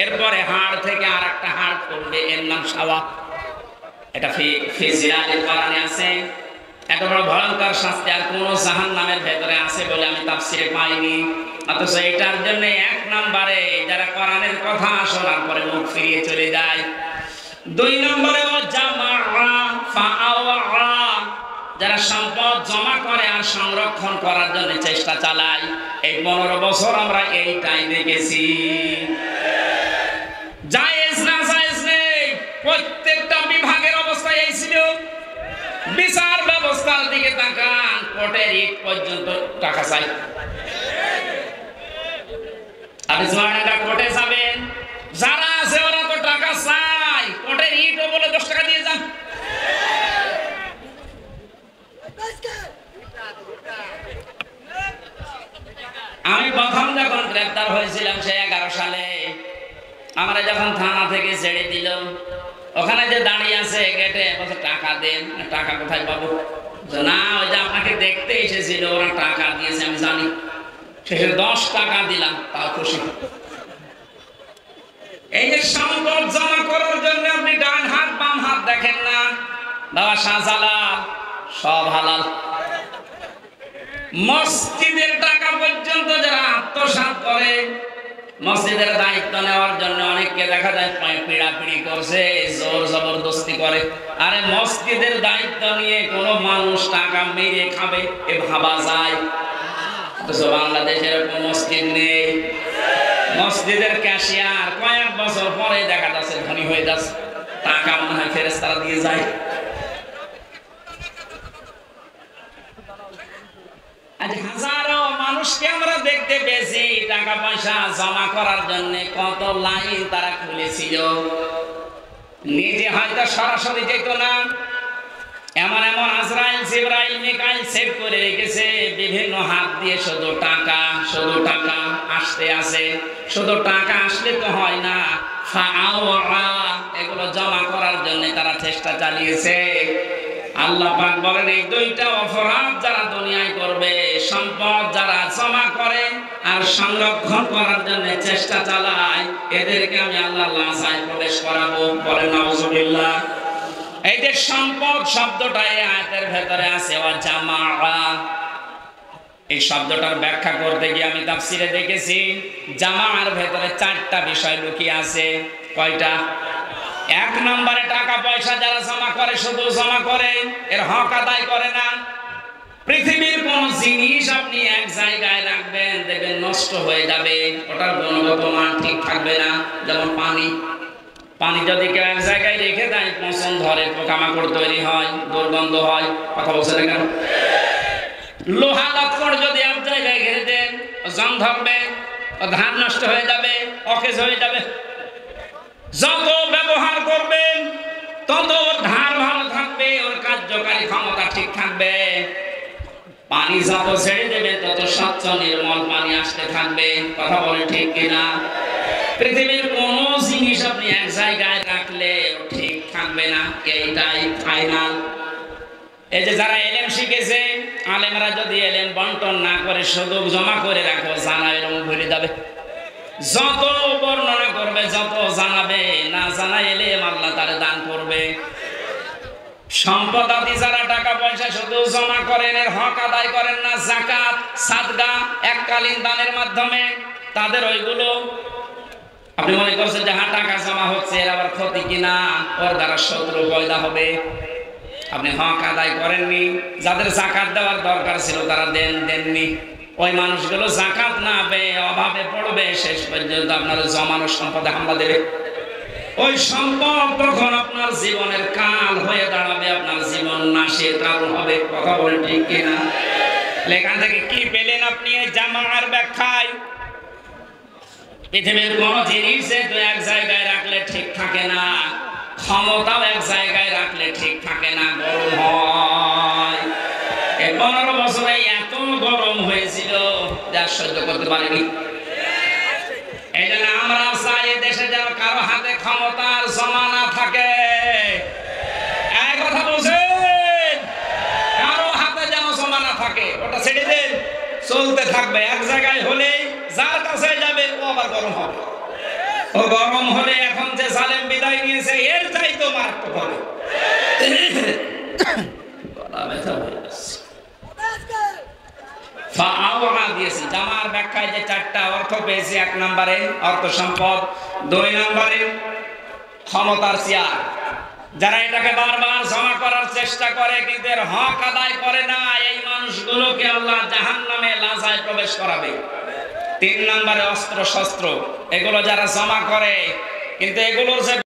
A: এরপরে হাড় থেকে আর একটা হাড় তুলবে, এর নাম শাওয়া। এটা ফিজিয়ালের কোরআনে আছে। এত বড় ভয়ঙ্কর শাস্তি আর কোন জাহান্নামের ভেতরে আছে বলে আমি তাফসীরে পাইনি। অথচ এটার জন্য 1 নম্বরে যারা কোরআনের কথা শোনার পরে মুখ ফিরিয়ে চলে যায়। 2 নম্বরে ও জামাআ ফাআওয়া, যারা সম্পদ জমা করে আর সংরক্ষণ করার জন্য চেষ্টা চালায়। এই 15 বছর আমরা এইটাই দেখেছি। জায়েজ না জায়েজ নেই, প্রত্যেকটা বিভাগের অবস্থা এই ছিল। বিচার ব্যবস্থার দিকে তাকান, কোর্টের ইট পর্যন্ত টাকা চাই। আপনি জোয়ানরা কোর্টে যাবেন, যারা আছে ওরা তো টাকা চাই, কোর্টের ইটও বলে 10 টাকা দিয়ে যান। আমি প্রথম যখন গ্রেফতার হয়েছিলাম সে 11 সালে, আমরা যখন থানা থেকে ছেড়ে দিল, ওখানে যে দাঁড়িয়ে আছে গেটে, বলছে টাকা দেন। টাকা কোথায় পাবো? না, ওই যে আপনাকে দেখতে এসেছিল, ওরা টাকা দিয়েছে আমি জানি। শেষে 10 টাকা দিলাম, তাও খুশি। এই যে সম্পদ জমা করার জন্য আপনি ডান হাত বাম হাত দেখেন না, বাবা শাহজালাল সব হালাল। মসজিদের টাকা পর্যন্ত যারা আত্মসাৎ করে, মসজিদের দায়িত্ব নেওয়ার জন্য অনেককে দেখা যায় পিড়াপিড়ি করছে, জোর জবরদস্তি করে। আরে মসজিদের দায়িত্ব নিয়ে কোন মানুষ টাকা মেরে খাবে এ ভাবা যায়? অথচ বাংলাদেশে এরকম মসজিদ নেই। মসজিদের ক্যাশিয়ার কয়েক বছর পরে দেখা যাচ্ছে ধনী হয়ে যাচ্ছে, টাকা মনে হয় ফেরেশতারা দিয়ে যায়। আজ হাজারো মানুষকে আমরা দেখতে পেয়েছি টাকা পয়সা জমা করার জন্য কত লাইন তারা খুলেছিল। নিজে হয়তো সরাসরি যেত না, এমন এমন আজরাইল জিবরাইল মিকাইল সেভ করে রেখেছে, বিভিন্ন হাত দিয়ে শুধু টাকা আসতে আছে। শুধু টাকা আসলে তো হয় না, এগুলো জমা করার জন্য তারা চেষ্টা চালিয়েছে। আল্লাহ পাক বলেন এই দুইটা অপরাধ যারা দুনিয়ায় করবে, সম্পদ যারা জমা করে আর সংরক্ষণ করার জন্য চেষ্টা চালায়, এদেরকে আমি আল্লাহ লাজায় প্রবেশ করাবো। বলেন নাউজুবিল্লাহ। এই যে সম্পদ শব্দটা এই আয়াতের ভেতরে আছে ওয়া জামাআ, এই শব্দটার ব্যাখ্যা করতে গিয়ে আমি তাফসিরে দেখেছি জামাআর ভেতরে চারটা বিষয় লুকিয়ে আছে। কয়টা? এক নম্বরে টাকা পয়সা যারা জমা করে, শুধু জমা করে, এর হক আদায় করে না। পৃথিবীর কোন জিনিস আপনি এক জায়গায় রাখবেন, দেখবেন নষ্ট হয়ে যাবে, ওটার গুণগত মান ঠিক থাকবে না। যেমন পানি, পানি যদি কেউ এক জায়গায় রেখে দেয় পচন ধরে, পোকামাকড় তৈরি হয়, দুর্গন্ধ হয়। কথা বলছে না কেন? লোহা লক্কড় যদি এক জায়গায় ঘিরে দেন, জং ধরবে, ধান নষ্ট হয়ে যাবে, অকেজ হয়ে যাবে। যত ব্যবহার করবেন তত ওর ধার ভালো থাকবে, ওর কার্যকারী ক্ষমতা ঠিক থাকবে। পানি যত ছেড়ে দেবে তত স্বচ্ছ নির্মল পানি আসতে থাকবে। কথা বলে ঠিক কিনা? পৃথিবীর কোন জিনিস আপনি এক জায়গায় রাখলে ঠিক থাকবে না, এইটাই ফাইনাল। এই যে যারা এলেম শিখেছে, আলেমরা যদি এলেম বন্টন না করে শুধু জমা করে রাখো, জানা এরকম ভুলে যাবে। যত বর্ণনা করবে, যত জানাবে, না জানা এলেম আল্লাহ তারে দান করবে। সম্পদ আদি যারা টাকা পয়সা শুধু জমা করেন, এর হক আদায় করেন না, যাকাত সাদকা এককালীন দানের মাধ্যমে, তাদের ওইগুলো আপনি মনে করছেন যে হ্যাঁ টাকা জমা হচ্ছে, এর আবার ক্ষতি কিনা, ওর দ্বারা শত্রু পয়দা হবে। আপনি হক আদায় করেননি, যাদের যাকাত দেওয়ার দরকার ছিল তারা দেননি। ওই মানুষগুলো যাকাত না পেয়ে অভাবে পড়বে, শেষ পর্যন্ত আপনার জমানো সম্পদে হামলা দেবে। ওই সম্পদ তখন আপনার জীবনের কাল হয়ে দাঁড়াবে, আপনার জীবন নাশের কারণ হবে। কথা বলেন ঠিক কিনা? এখান থেকে কি পেলেন আপনি এই জামাআর ব্যাখ্যায়? পৃথিবীর কোন জিনিস তো এক জায়গায় রাখলে ঠিক থাকে না, ক্ষমতাও এক জায়গায় রাখলে ঠিক থাকে না, গরম হয়। 15 বছরে এত গরম হয়েছিল যা সহ্য করতে পারিনি। এই জন্য আমরা চাই দেশে যেন কারো হাতে ক্ষমতার জমা না থাকে। এক কথা বলছেন, কারো হাতে যেন জমা না থাকে, ওটা ছেড়ে দেন, চলতে থাকবে। এক জায়গায় হলে যার কাছে যাবে ও আবার গরম হবে। ও গরম হলে এখন যে জালেম বিদায় নিয়েছে এর চাইতেও মারাত্মক হবে। গলা ব্যথা হয়ে যাচ্ছে। জামার ব্যাখ্যায় যে চারটা অর্থ পেয়েছি, এক নম্বরে অর্থ সম্পদ, 2 নম্বরে ক্ষমতার চেয়ার। যারা এটাকে বারবার জমা করার চেষ্টা করে কিন্তু এর হক আদায় করে না, এই মানুষগুলোকে আল্লাহ জাহান্নামে লাজায় প্রবেশ করাবে। 3 নম্বরে অস্ত্র শস্ত্র, এগুলো যারা জমা করে কিন্তু এগুলোর যে